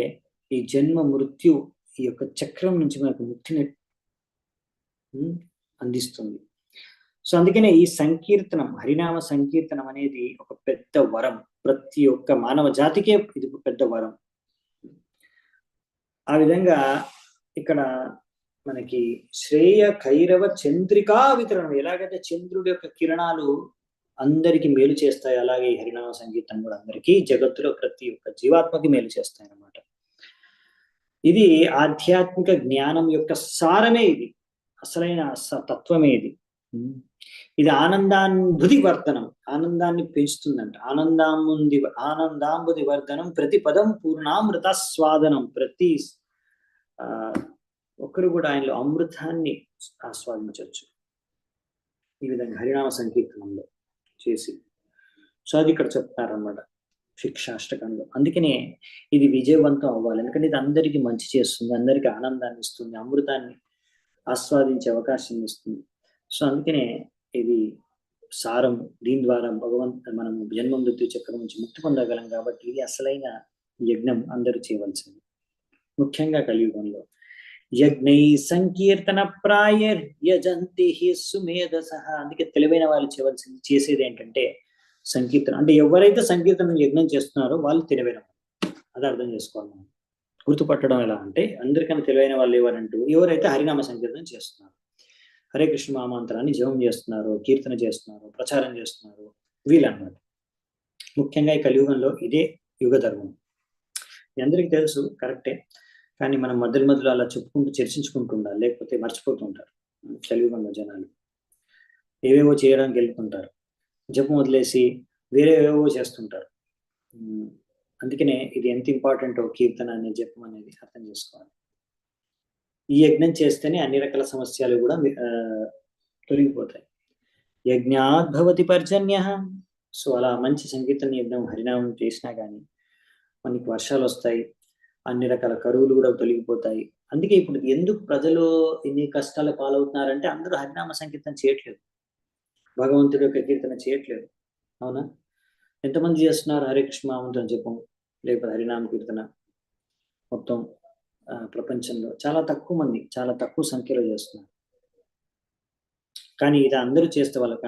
ఈ జన్మ మృత్యు ఈ యొక్క చక్రం నుంచి మనకు ముక్తిని అందిస్తుంది. సో అందుకనే ఈ సంకీర్తనం, హరినామ సంకీర్తనం అనేది ఒక పెద్ద వరం. ప్రతి ఒక్క మానవ జాతికే ఇది పెద్ద వరం. ఆ విధంగా ఇక్కడ మనకి శ్రేయ కైరవ చంద్రికా వితరణం, ఎలాగైతే చంద్రుడి యొక్క కిరణాలు అందరికి మేలు చేస్తాయి, అలాగే ఈ హరినామ సంగీతం కూడా అందరికీ, జగత్తులో ప్రతి ఒక్క జీవాత్మకి మేలు చేస్తాయి అన్నమాట. ఇది ఆధ్యాత్మిక జ్ఞానం యొక్క సారమే, ఇది అసలైన తత్వమే. ఇది ఆనందాంబుది వర్ధనం, ఆనందాన్ని పెంచుతుందంట. ఆనందాంబుది వర్ధనం ప్రతి పదం పూర్ణామృత స్వాదనం. ప్రతి ఒక్కరు కూడా ఆయనలో అమృతాన్ని ఆస్వాదించవచ్చు ఈ విధంగా హరినామ సంకీర్తనంలో చేసి. సో అది ఇక్కడ చెప్తారన్నమాట శిక్షాష్టకంలో. అందుకనే ఇది విజయవంతం అవ్వాలి, ఎందుకంటే ఇది అందరికీ మంచి చేస్తుంది, అందరికీ ఆనందాన్ని ఇస్తుంది, అమృతాన్ని ఆస్వాదించే అవకాశం ఇస్తుంది. సో అందుకనే ఇది సారం. దీని ద్వారా మనము జన్మ మృత్యు చక్రం నుంచి ముక్తి పొందగలం. కాబట్టి ఇది అసలైన యజ్ఞం, అందరూ చేయవలసింది. ముఖ్యంగా కలియుగంలో యజ్ఞై సంకీర్తన ప్రాయర్ యజంతి సుమేధస. అందుకే తెలివైన వాళ్ళు చేసేది ఏంటంటే సంకీర్తన. అంటే ఎవరైతే సంకీర్తన యజ్ఞం చేస్తున్నారో వాళ్ళు తెలివైన వాళ్ళు, అది అర్థం చేసుకోవాలి మనం. గుర్తుపట్టడం ఎలా అంటే అందరికన్నా తెలివైన వాళ్ళు ఎవరంటూ ఎవరైతే హరినామ సంకీర్తన చేస్తున్నారు, హరే కృష్ణ మహామంత్రాన్ని జపం చేస్తున్నారు, కీర్తన చేస్తున్నారు, ప్రచారం చేస్తున్నారు, వీళ్ళన్నమాట. ముఖ్యంగా ఈ కలియుగంలో ఇదే యుగ ధర్మం. అందరికీ తెలుసు, కరెక్టే. కానీ మనం మధ్యలో అలా చెప్పుకుంటూ చర్చించుకుంటూ ఉండాలి, లేకపోతే మర్చిపోతుంటారు. కలియుగంలో జనాలు ఏవేవో చేయడానికి వెళ్తుంటారు, జపం వదిలేసి వేరేవేవో చేస్తుంటారు. అందుకనే ఇది ఎంత ఇంపార్టెంటో కీర్తన అనే జపం అనేది అర్థం చేసుకోవాలి. ఈ యజ్ఞం చేస్తేనే అన్ని రకాల సమస్యలు కూడా తొలగిపోతాయి. యజ్ఞాత్ భవతి పర్జన్య. సో అలా మంచి సంకీర్తన యజ్ఞం హరినామం చేసినా కానీ మనకి వర్షాలు వస్తాయి, అన్ని రకాల కరువులు కూడా తొలగిపోతాయి. అందుకే ఇప్పుడు ఎందుకు ప్రజలు ఇన్ని కష్టాలు పాలవుతున్నారంటే అందరూ హరినామ సంకీర్తన చేయట్లేదు, భగవంతుడి యొక్క కీర్తన చేయట్లేదు. అవునా? ఎంతమంది చేస్తున్నారు హరే కృష్ణ మహామంత్రం జపం, లేకపోతే హరినామ కీర్తన? మొత్తం ప్రపంచంలో చాలా తక్కువ మంది, చాలా తక్కువ సంఖ్యలో చేస్తున్నారు. కానీ ఇది అందరూ చేస్తే వాళ్ళక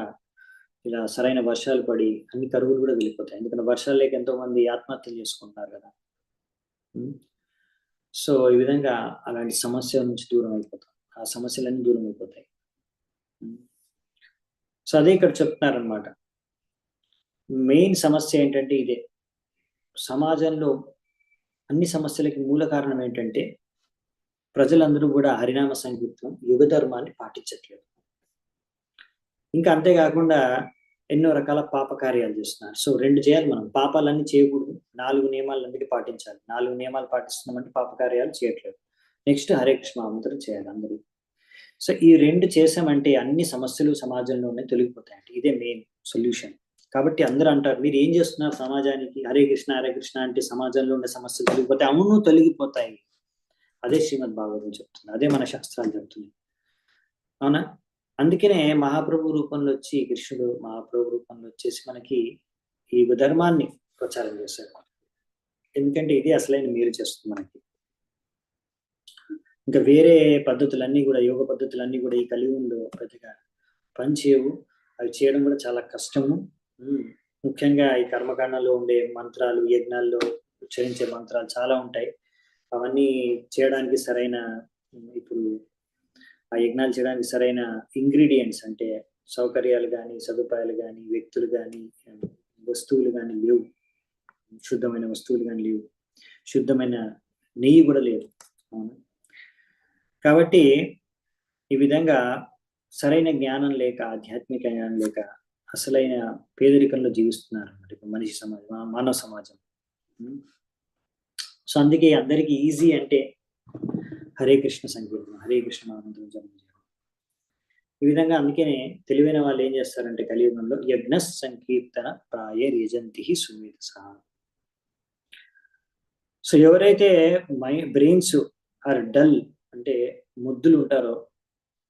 ఇలా సరైన వర్షాలు పడి అన్ని కరువులు కూడా వెళ్ళిపోతాయి. ఎందుకంటే వర్షాలు లేక ఎంతో మంది ఆత్మహత్యలు చేసుకుంటున్నారు కదా. సో ఈ విధంగా అలాంటి సమస్యల నుంచి దూరం అయిపోతాం, ఆ సమస్యలన్నీ దూరం అయిపోతాయి. సో అదే ఇక్కడ చెప్తున్నారనమాట. మెయిన్ సమస్య ఏంటంటే ఇదే. సమాజంలో అన్ని సమస్యలకి మూల కారణం ఏంటంటే ప్రజలందరూ కూడా హరినామ సంకీర్తనం యుగ ధర్మాన్ని పాటించట్లేదు. ఇంకా అంతేకాకుండా ఎన్నో రకాల పాప కార్యాలు చేస్తున్నారు. సో 2 చేయాలి మనం, పాపాలన్నీ చేయకూడదు, 4 నియమాలన్నిటి పాటించాలి. 4 నియమాలు పాటిస్తున్నామంటే పాప కార్యాలు చేయట్లేదు. నెక్స్ట్ హరే కృష్ణ మంత్రం చేయాలి అందరూ. సో ఈ 2 చేసామంటే అన్ని సమస్యలు సమాజంలోనే తొలగిపోతాయండి. ఇదే మెయిన్ సొల్యూషన్. కాబట్టి అందరూ అంటారు, మీరు ఏం చేస్తున్నారు సమాజానికి? హరే కృష్ణ అంటే సమాజంలో ఉండే సమస్యలు తొలగిపోతాయి. అవును, తొలగిపోతాయి. అదే శ్రీమద్ భాగవతం చెప్తుంది, అదే మన శాస్త్రాలు చెప్తున్నాయి. అవునా? అందుకనే మహాప్రభు రూపంలో వచ్చి, కృష్ణుడు మహాప్రభు రూపంలో వచ్చేసి మనకి ఈ ధర్మాన్ని ప్రచారం చేశారు. ఎందుకంటే ఇది అసలైన మేలు చేస్తుంది మనకి. ఇంకా వేరే పద్ధతులన్నీ కూడా, యోగ పద్ధతులన్నీ కూడా ఈ కలియుగంలో పెద్దగా పనిచేయవు. అవి చేయడం కూడా చాలా కష్టము. ముఖ్యంగా ఈ కర్మకాండంలో ఉండే మంత్రాలు, యజ్ఞాల్లో ఉచ్చరించే మంత్రాలు చాలా ఉంటాయి. అవన్నీ చేయడానికి సరైన ఇప్పుడు ఆ యజ్ఞాలు చేయడానికి సరైన ఇంగ్రీడియంట్స్ అంటే సౌకర్యాలు కానీ, సదుపాయాలు కానీ, వ్యక్తులు కానీ, వస్తువులు కానీ లేవు. శుద్ధమైన వస్తువులు కానీ లేవు, శుద్ధమైన నెయ్యి కూడా లేదు. కాబట్టి ఈ విధంగా సరైన జ్ఞానం లేక, ఆధ్యాత్మిక జ్ఞానం లేక అసలైన పేదరికంలో జీవిస్తున్నారు అన్నమాట ఇప్పుడు మనిషి సమాజం, మానవ సమాజం. సో అందుకే అందరికీ ఈజీ అంటే హరే కృష్ణ సంకీర్తన, హరే కృష్ణ మహామంత్రం జపం చేయడం. ఈ విధంగా అందుకనే తెలివైన వాళ్ళు ఏం చేస్తారంటే కలియుగంలో యజ్ఞ సంకీర్తన ప్రాయ రియజంతి సుమేధస. సో ఎవరైతే బ్రెయిన్స్ ఆర్ డల్ అంటే ముద్దులు ఉంటారో,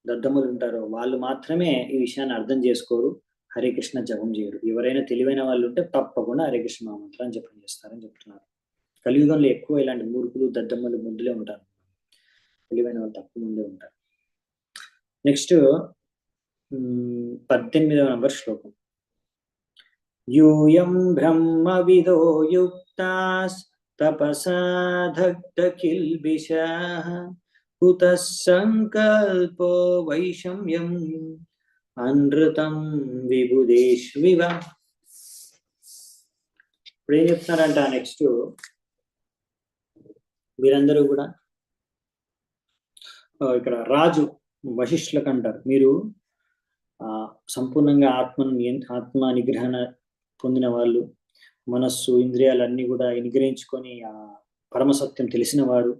దద్దములు ఉంటారో వాళ్ళు మాత్రమే ఈ విషయాన్ని అర్థం చేసుకోరు, హరే కృష్ణ జపం చేయరు. ఎవరైనా తెలివైన వాళ్ళు ఉంటే తప్పకుండా హరే కృష్ణ మహామంత్రాన్ని జపం చేస్తారని చెప్తున్నారు. కలియుగంలో ఎక్కువ ఇలాంటి మూర్ఖులు, దద్దమ్మలు, ముద్దులే ఉంటారు. తెలివైన వాళ్ళు తక్కువ ముందే ఉంటారు. నెక్స్ట్ 18వ నంబర్ శ్లోకం. యూయం బ్రహ్మ విదో యుక్తాస్ తపసా దగ్ధ కిల్బిషః కుతః సంకల్పో వైషమ్యం అనృతం విబుధేష్వివ. ఇప్పుడు ఏం చెప్తున్నారంట నెక్స్ట్, వీరందరూ కూడా ఇక్కడ రాజు వశిష్ఠులకు అంటారు, మీరు సంపూర్ణంగా ఆత్మ నిగ్రహణ పొందిన వాళ్ళు, మనస్సు ఇంద్రియాలన్నీ కూడా నిగ్రహించుకొని ఆ పరమసత్యం తెలిసిన వారు,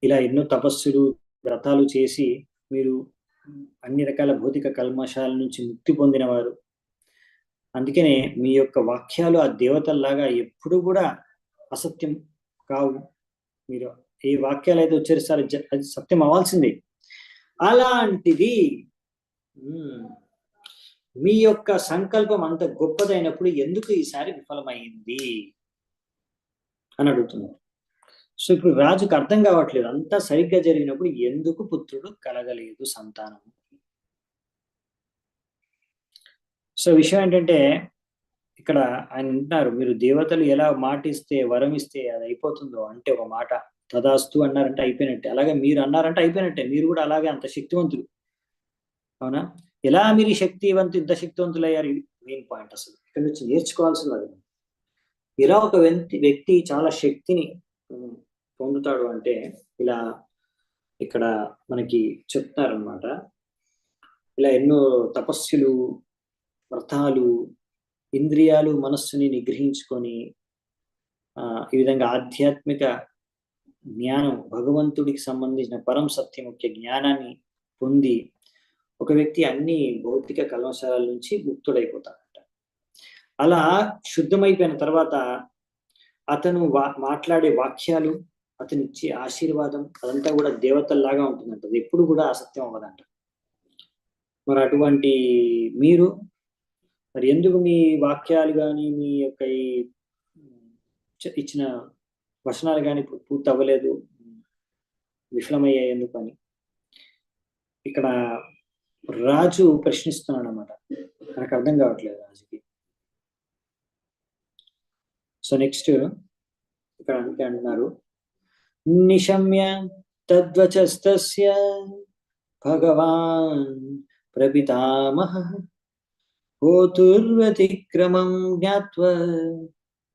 ఇలా ఎన్నో తపస్సులు వ్రతాలు చేసి మీరు అన్ని రకాల భౌతిక కల్మషాల నుంచి ముక్తి పొందినవారు. అందుకనే మీ యొక్క వాక్యాలు ఆ దేవతల్లాగా ఎప్పుడు కూడా అసత్యం కావు. మీరు ఏ వాక్యాలు అయితే ఉచ్చరిస్తారో అది సత్యం అవ్వాల్సిందే. అలాంటిది మీ యొక్క సంకల్పం అంత గొప్పదైనప్పుడు ఎందుకు ఈసారి విఫలమైంది అని అడుగుతున్నారు. సో ఇప్పుడు రాజుకు అర్థం కావట్లేదు, అంతా సరిగ్గా జరిగినప్పుడు ఎందుకు పుత్రుడు కలగలేదు, సంతానం. సో విషయం ఏంటంటే ఇక్కడ ఆయన అంటున్నారు, మీరు దేవతలు ఎలా మాట ఇస్తే, వరం ఇస్తే అది అయిపోతుందో, అంటే ఒక మాట తదాస్తు అన్నారంటే అయిపోయినట్టే, అలాగే మీరు అన్నారంటే అయిపోయినట్టే, మీరు కూడా అలాగే అంత శక్తివంతులు. అవునా? ఎలా మీరు ఇంత శక్తివంతులు అయ్యారు? మెయిన్ పాయింట్ అసలు ఇక్కడ నుంచి నేర్చుకోవాల్సింది అది. ఇలా ఒక వ్యక్తి చాలా శక్తిని పొందుతాడు అంటే ఇలా ఇక్కడ మనకి చెప్తారనమాట. ఇలా ఎన్నో తపస్సులు, వ్రతాలు, ఇంద్రియాలు, మనస్సుని నిగ్రహించుకొని ఈ విధంగా ఆధ్యాత్మిక జ్ఞానం, భగవంతుడికి సంబంధించిన పరం సత్య ముఖ్య జ్ఞానాన్ని పొంది ఒక వ్యక్తి అన్ని భౌతిక కల్మషాల నుంచి ముక్తుడైపోతాడంట. అలా శుద్ధమైపోయిన తర్వాత అతను మాట్లాడే వాక్యాలు, అతను ఇచ్చే ఆశీర్వాదం అదంతా కూడా దేవతల్లాగా ఉంటుందంట, అది ఎప్పుడు కూడా అసత్యం అవ్వదంట. మరి అటువంటి మీరు మరి ఎందుకు మీ వాక్యాలు కానీ, మీ యొక్క ఇచ్చిన వచనాలు కానీ పూర్తి అవ్వలేదు, విఫలమయ్యాయి ఎందుకు అని ఇక్కడ రాజు ప్రశ్నిస్తున్నాడు అన్నమాట. నాకు అర్థం కావట్లేదు రాజుకి. సో నెక్స్ట్ ఇక్కడ అంతే అంటున్నారు, నిశమ్య తద్వచస్తస్య భగవాన్ ప్రపితామహ హోతుర్వ్యతిక్రమం జ్ఞాత్వా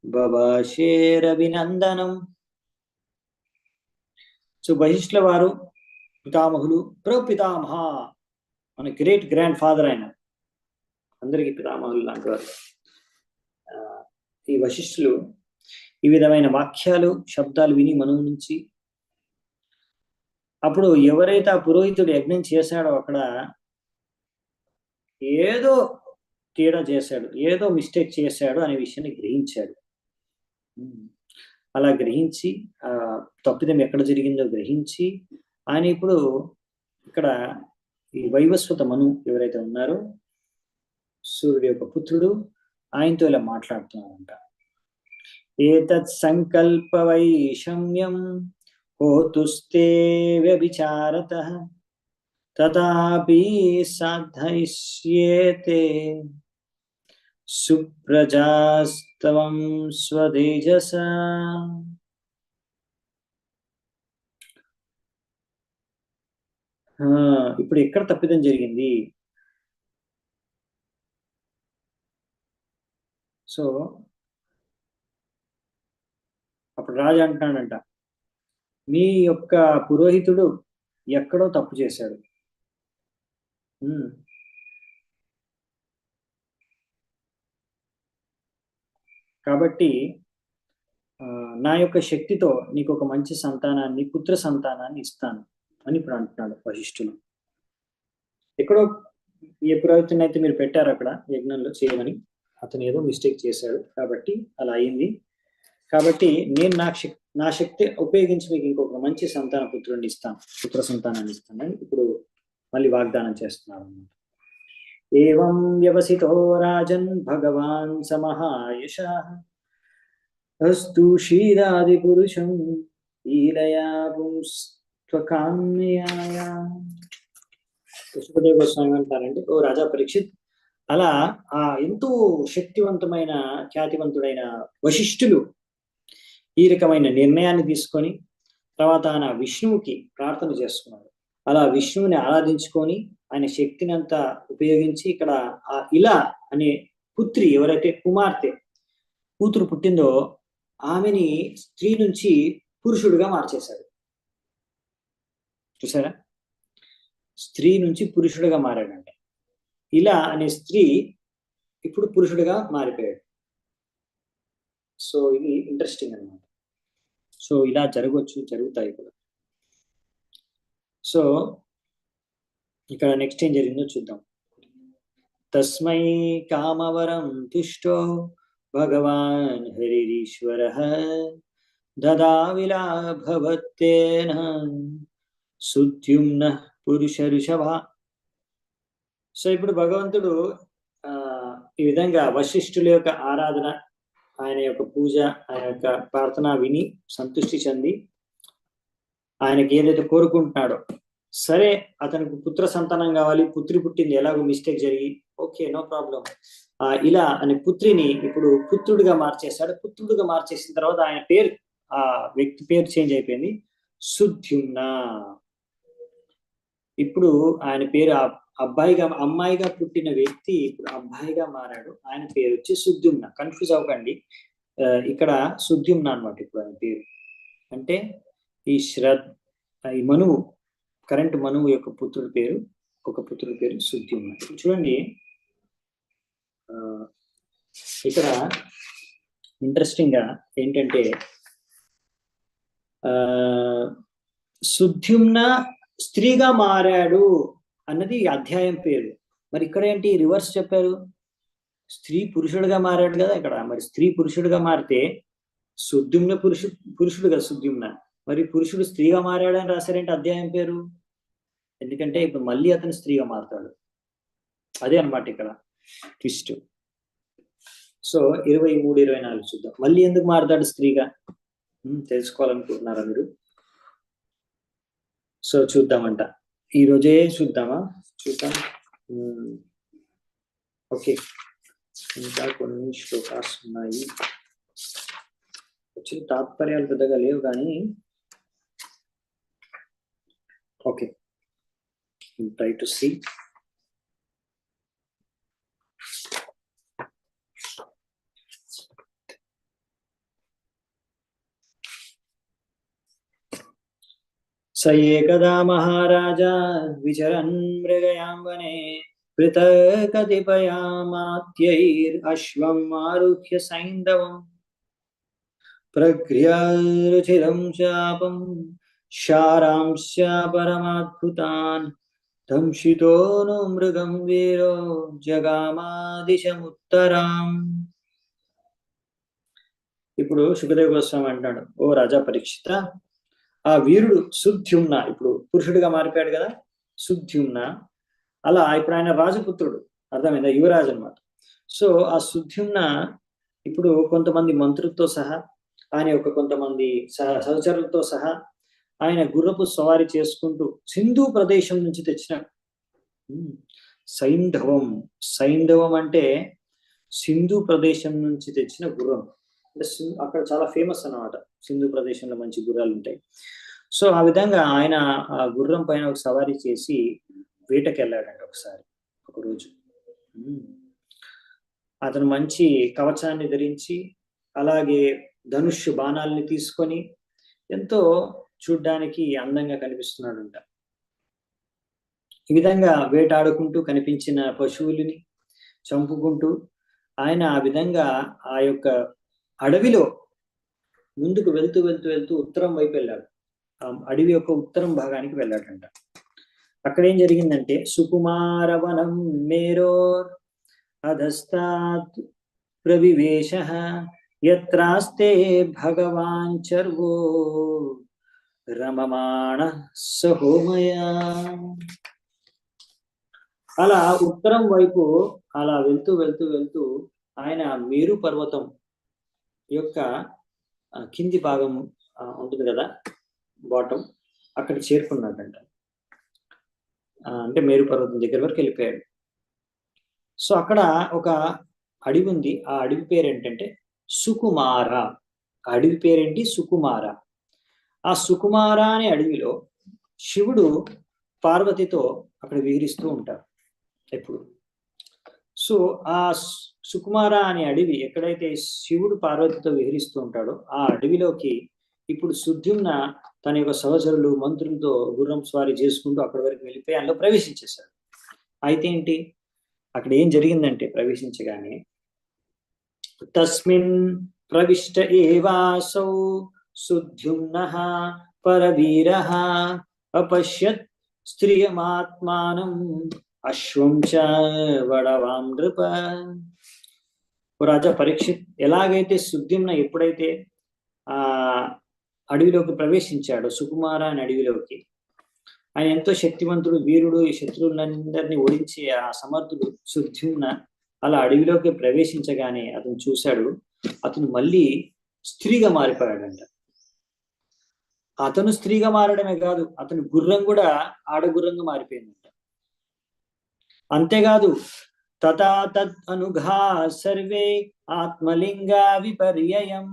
బబాషేరభినందనం. సో వశిష్ఠుల వారు పితామహులు, ప్రపితామహ మన గ్రేట్ గ్రాండ్ ఫాదర్, ఆయన అందరికీ పితామహులు లాంటి వారు. ఈ వశిష్ఠులు ఈ విధమైన వాక్యాలు, శబ్దాలు విని మనం నుంచి, అప్పుడు ఎవరైతే ఆ పురోహితుడు యజ్ఞం చేశాడో అక్కడ ఏదో తేడా చేశాడు, ఏదో మిస్టేక్ చేశాడు అనే విషయాన్ని గ్రహించాడు. అలా గ్రహించి ఆ తప్పిదం ఎక్కడ జరిగిందో గ్రహించి ఆయన ఇప్పుడు ఇక్కడ ఈ వైవస్వత మను ఎవరైతే ఉన్నారో సూర్యుడి యొక్క పుత్రుడు, ఆయనతో ఇలా మాట్లాడుతున్నారంట. ఏతత్ సంకల్ప వైషమ్యం హోతుస్తే వ్యభిచారతః తథాపి సాధయిష్యేతే సుప్రజాస్తవం స్వతేజసా. ఇప్పుడు ఎక్కడ తప్పిదం జరిగింది? సో అప్పుడు రాజు అంటున్నాడంట, మీ యొక్క పురోహితుడు ఎక్కడో తప్పు చేశాడు. కాబట్టి నా యొక్క శక్తితో నీకు ఒక మంచి సంతానాన్ని, పుత్ర సంతానాన్ని ఇస్తాను అని ఇప్పుడు అంటున్నాడు వశిష్ఠులు. ఎక్కడో ఏ పురోహితుని అయితే మీరు పెట్టారు అక్కడ యజ్ఞంలో చేయమని, అతను ఏదో మిస్టేక్ చేశాడు కాబట్టి అలా అయింది. కాబట్టి నేను నా శక్తి ఉపయోగించి మీకు ఇంకొక మంచి సంతాన పుత్రుడిని ఇస్తాను, పుత్ర సంతానాన్ని ఇస్తానని ఇప్పుడు మళ్ళీ వాగ్దానం చేస్తున్నాడు అన్నమాట. ఏవం వ్యవసితో రాజన్ భగవాన్ సమహాయశ అస్తు క్షీరాది పురుషం ఈలయా పుంస్త్వకామ్యాయ. సుఖదేవ గోస్వామి అంటారంటే, ఓ రాజా పరీక్షిత్, అలా ఆ ఎంతో శక్తివంతమైన ఖ్యాతివంతుడైన వశిష్ఠులు ఈ రకమైన నిర్ణయాన్ని తీసుకొని తర్వాత ఆయన విష్ణువుకి ప్రార్థన చేసుకున్నాడు. అలా విష్ణువుని ఆరాధించుకొని ఆయన శక్తిని అంతా ఉపయోగించి ఇక్కడ ఆ ఇలా అనే పుత్రి, ఎవరైతే కుమార్తె కూతురు పుట్టిందో ఆమెని స్త్రీ నుంచి పురుషుడుగా మార్చేశాడు. చూసారా, స్త్రీ నుంచి పురుషుడుగా మారాడంటే. ఇలా అనే స్త్రీ ఇప్పుడు పురుషుడిగా మారిపోయాడు. సో ఇది ఇంట్రెస్టింగ్ అన్నమాట. సో ఇలా జరుగుతాయి కూడా. సో ఇక్కడ నెక్స్ట్ ఏం జరిగిందో చూద్దాం. తస్మై కామవరం తుష్టో భగవాన్ హరిరీశ్వర దదావిలాభవత్తేన సుద్యుమ్న పురుష ఋషభ. సో ఇప్పుడు భగవంతుడు ఈ విధంగా వశిష్ఠుల యొక్క ఆరాధన, ఆయన యొక్క పూజ, ఆయన యొక్క ప్రార్థన విని సంతృష్టి చెంది ఆయనకి ఏదైతే కోరుకుంటున్నాడో, సరే అతనికి పుత్ర సంతానం కావాలి, పుత్రి పుట్టింది, ఎలాగో మిస్టేక్ జరిగి, ఓకే నో ప్రాబ్లం, ఇలా అనే పుత్రిని ఇప్పుడు పుత్రుడిగా మార్చేశాడు. పుత్రుడిగా మార్చేసిన తర్వాత ఆయన పేరు, ఆ వ్యక్తి పేరు చేంజ్ అయిపోయింది, సుద్యుమ్న. ఇప్పుడు ఆయన పేరు అమ్మాయిగా పుట్టిన వ్యక్తి ఇప్పుడు అబ్బాయిగా మారాడు. ఆయన పేరు వచ్చి సుద్యుమ్న. కన్ఫ్యూజ్ అవ్వకండి, ఇక్కడ సుద్యుమ్న అనమాట ఇప్పుడు ఆయన పేరు. అంటే ఈ మనువు, కరెంట్ మనువు యొక్క పుత్రుడి పేరు, ఒక పుత్రుడి పేరు సుద్యుమ్న. చూడండి, ఇక్కడ ఇంట్రెస్టింగ్ గా ఏంటంటే సుద్యుమ్న స్త్రీగా మారాడు అన్నది అధ్యాయం పేరు. మరి ఇక్కడ ఏంటి రివర్స్ చెప్పారు, స్త్రీ పురుషుడిగా మారాడు కదా ఇక్కడ. మరి స్త్రీ పురుషుడిగా మారితే సుద్యుమ్న పురుషుడు కదా సుద్యుమ్న, మరి పురుషుడు స్త్రీగా మారాడని రాశారేంటి అధ్యాయం పేరు? ఎందుకంటే ఇప్పుడు మళ్ళీ అతను స్త్రీగా మారుతాడు. అదే అన్నమాట ఇక్కడ ట్విస్ట్. సో 23-24 చూద్దాం. మళ్ళీ ఎందుకు మారుతాడు స్త్రీగా తెలుసుకోవాలనుకుంటున్నారా మీరు? సో చూద్దామంట, ఈ రోజే చూద్దాం. ఓకే, ఇంకా కొన్ని శ్లోకాస్ ఉన్నాయి. వచ్చిన తాత్పర్యాలు పెద్దగా లేవు కానీ ఓకే, ట్రై టు సీ. స ఏకదా మహారాజా విచరన్ మృగయాం వనే కతిపయామాత్యైరశ్వం ఆరుహ్య సైంధవం ప్రగ్ర్యారుచిరం చాపం శారాంశ పరమాద్భుతాన్ దంశితోను మృగం వీరో జగామాదిశముత్తరాం. ఇప్పుడు సుఖదేవ గోస్వామి అంటాడు, ఓ రాజా పరీక్షిత, ఆ వీరుడు సుద్యుమ్న ఇప్పుడు పురుషుడిగా మారిపోయాడు కదా సుద్యుమ్న. అలా ఇప్పుడు ఆయన రాజపుత్రుడు, అర్థమైందా, యువరాజు అనమాట. సో ఆ సుద్యుమ్న ఇప్పుడు కొంతమంది మంత్రులతో సహా, ఆయన యొక్క కొంతమంది సహచరులతో సహా ఆయన గుర్రపు సవారీ చేసుకుంటూ సింధు ప్రదేశం నుంచి తెచ్చిన సైంధవం అంటే సింధు ప్రదేశం నుంచి తెచ్చిన గుర్రం. అంటే అక్కడ చాలా ఫేమస్ అన్నమాట, సింధు ప్రదేశంలో మంచి గుర్రాలు ఉంటాయి. సో ఆ విధంగా ఆయన ఆ గుర్రం పైన ఒక సవారీ చేసి వేటకి వెళ్ళాడండి ఒకసారి ఒకరోజు. అతను మంచి కవచాన్ని ధరించి అలాగే ధనుష్షు బాణాలని తీసుకొని ఎంతో చూడ్డానికి అందంగా కనిపిస్తున్నాడంట. ఈ విధంగా వేటాడుకుంటూ కనిపించిన పశువులని చంపుకుంటూ ఆయన ఆ విధంగా ఆ యొక్క అడవిలో ముందుకు వెళ్తూ వెళ్తూ వెళ్తూ ఉత్తరం వైపు వెళ్ళాడు. ఆ అడవి యొక్క ఉత్తరం భాగానికి వెళ్ళాడంట. అక్కడ ఏం జరిగిందంటే సుకుమారవనం మేరోర్ అధస్తాత్ ప్రవివేశః యత్రాస్తే భగవాన్ చర్వో రమమాణ సహోమయా. అలా ఉత్తరం వైపు అలా వెళ్తూ వెళ్తూ వెళ్తూ ఆయన మేరు పర్వతం యొక్క కింది భాగం ఉంటుంది కదా, బాటమ్, అక్కడ చేరుకున్నాడంట. అంటే మేరు పర్వతం దగ్గర వరకు వెళ్ళిపోయాడు. సో అక్కడ ఒక అడవి ఉంది. ఆ అడవి పేరు ఏంటంటే సుకుమార. అడవి పేరేంటి? సుకుమార. ఆ సుకుమార అనే అడవిలో శివుడు పార్వతితో అక్కడ విహరిస్తూ ఉంటారు ఎప్పుడు. సో ఆ సుకుమార అనే అడవి ఎక్కడైతే శివుడు పార్వతితో విహరిస్తూ ఉంటాడో ఆ అడవిలోకి ఇప్పుడు సుద్యుమ్న తన యొక్క సహచరులు మంత్రులతో గుర్రం స్వారీ చేసుకుంటూ అక్కడి వరకు వెళ్ళిపోయి అందులో ప్రవేశించేశాడు. అయితే ఏంటి అక్కడ ఏం జరిగిందంటే ప్రవేశించగానే తస్మిన్ ప్రవిష్ట ఏవాసౌ సుద్యుమ్నః పరవీరః అపశ్యత్ స్త్రియమాత్మానం అశ్వం చ వడవాం నృప. రాజా పరీక్షిత్ ఎలాగైతే సుద్యుమ్న ఎప్పుడైతే ఆ అడవిలోకి ప్రవేశించాడో సుకుమార అనే అడవిలోకి, ఆయన ఎంతో శక్తివంతుడు, వీరుడు, ఈ శత్రువులందరినీ ఓడించే ఆ సమర్థుడు సుద్యుమ్న అలా అడవిలోకి ప్రవేశించగానే అతను చూశాడు, అతను మళ్ళీ స్త్రీగా మారిపోయాడంట. అతను స్త్రీగా మారడమే కాదు, అతని గుర్రం కూడా ఆడగుర్రంగా మారిపోయిందంట. అంతేకాదు తథా తద్ అనుఘా సర్వే ఆత్మలింగా విపర్యయం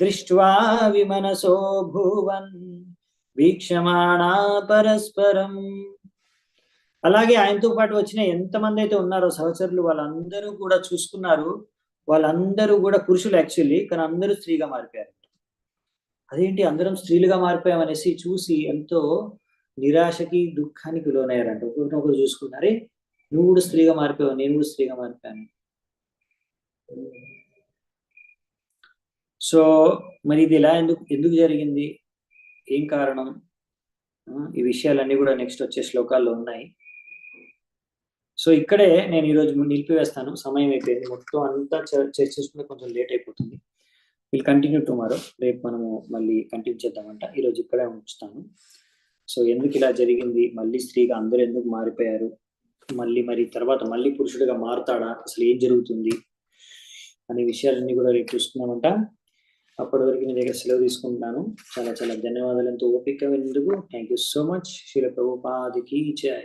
దృష్ట్వా విమనసో భూవన్ వీక్షమాణా పరస్పరం. అలాగే ఆయనతో పాటు వచ్చిన ఎంతమంది అయితే ఉన్నారో సహచరులు వాళ్ళందరూ కూడా చూసుకున్నారు. వాళ్ళందరూ కూడా పురుషులు యాక్చువల్లీ, కానీ అందరూ స్త్రీగా మారిపోయారు. అదేంటి అందరం స్త్రీలుగా మారిపోయామనేసి చూసి ఎంతో నిరాశకి దుఃఖానికి లోనయ్యారంట. ఒకరినొకరు చూసుకున్నారే, నువ్వు కూడా స్త్రీగా మారిపోయావు, నేను కూడా స్త్రీగా మారిపోయాను. సో మరి ఇది ఇలా ఎందుకు జరిగింది, ఏం కారణం, ఈ విషయాలన్నీ కూడా నెక్స్ట్ వచ్చే శ్లోకాల్లో ఉన్నాయి. సో ఇక్కడే నేను ఈరోజు నిలిపివేస్తాను, సమయం అయిపోయింది. మొత్తం అంతా చర్చించుకుంటే కొంచెం లేట్ అయిపోతుంది. Will continue tomorrow. రేపు మనము మళ్ళీ కంటిన్యూ చేద్దామంట. ఈరోజు ఇక్కడే ఉంచుతాను. సో ఎందుకు ఇలా జరిగింది, మళ్ళీ స్త్రీగా అందరూ ఎందుకు మారిపోయారు, మరి తర్వాత మళ్ళీ పురుషుడిగా మారుతాడా, అసలు ఏం జరుగుతుంది అనే విషయాలన్నీ కూడా రేపు చూసుకున్నామంట. అప్పటి వరకు మీ దగ్గర సెలవు తీసుకుంటాను. చాలా చాలా ధన్యవాదాలు ఎంతో ఓపిక విన్నందుకు. Thank you so much. Srila ప్రభుపాదికి జై.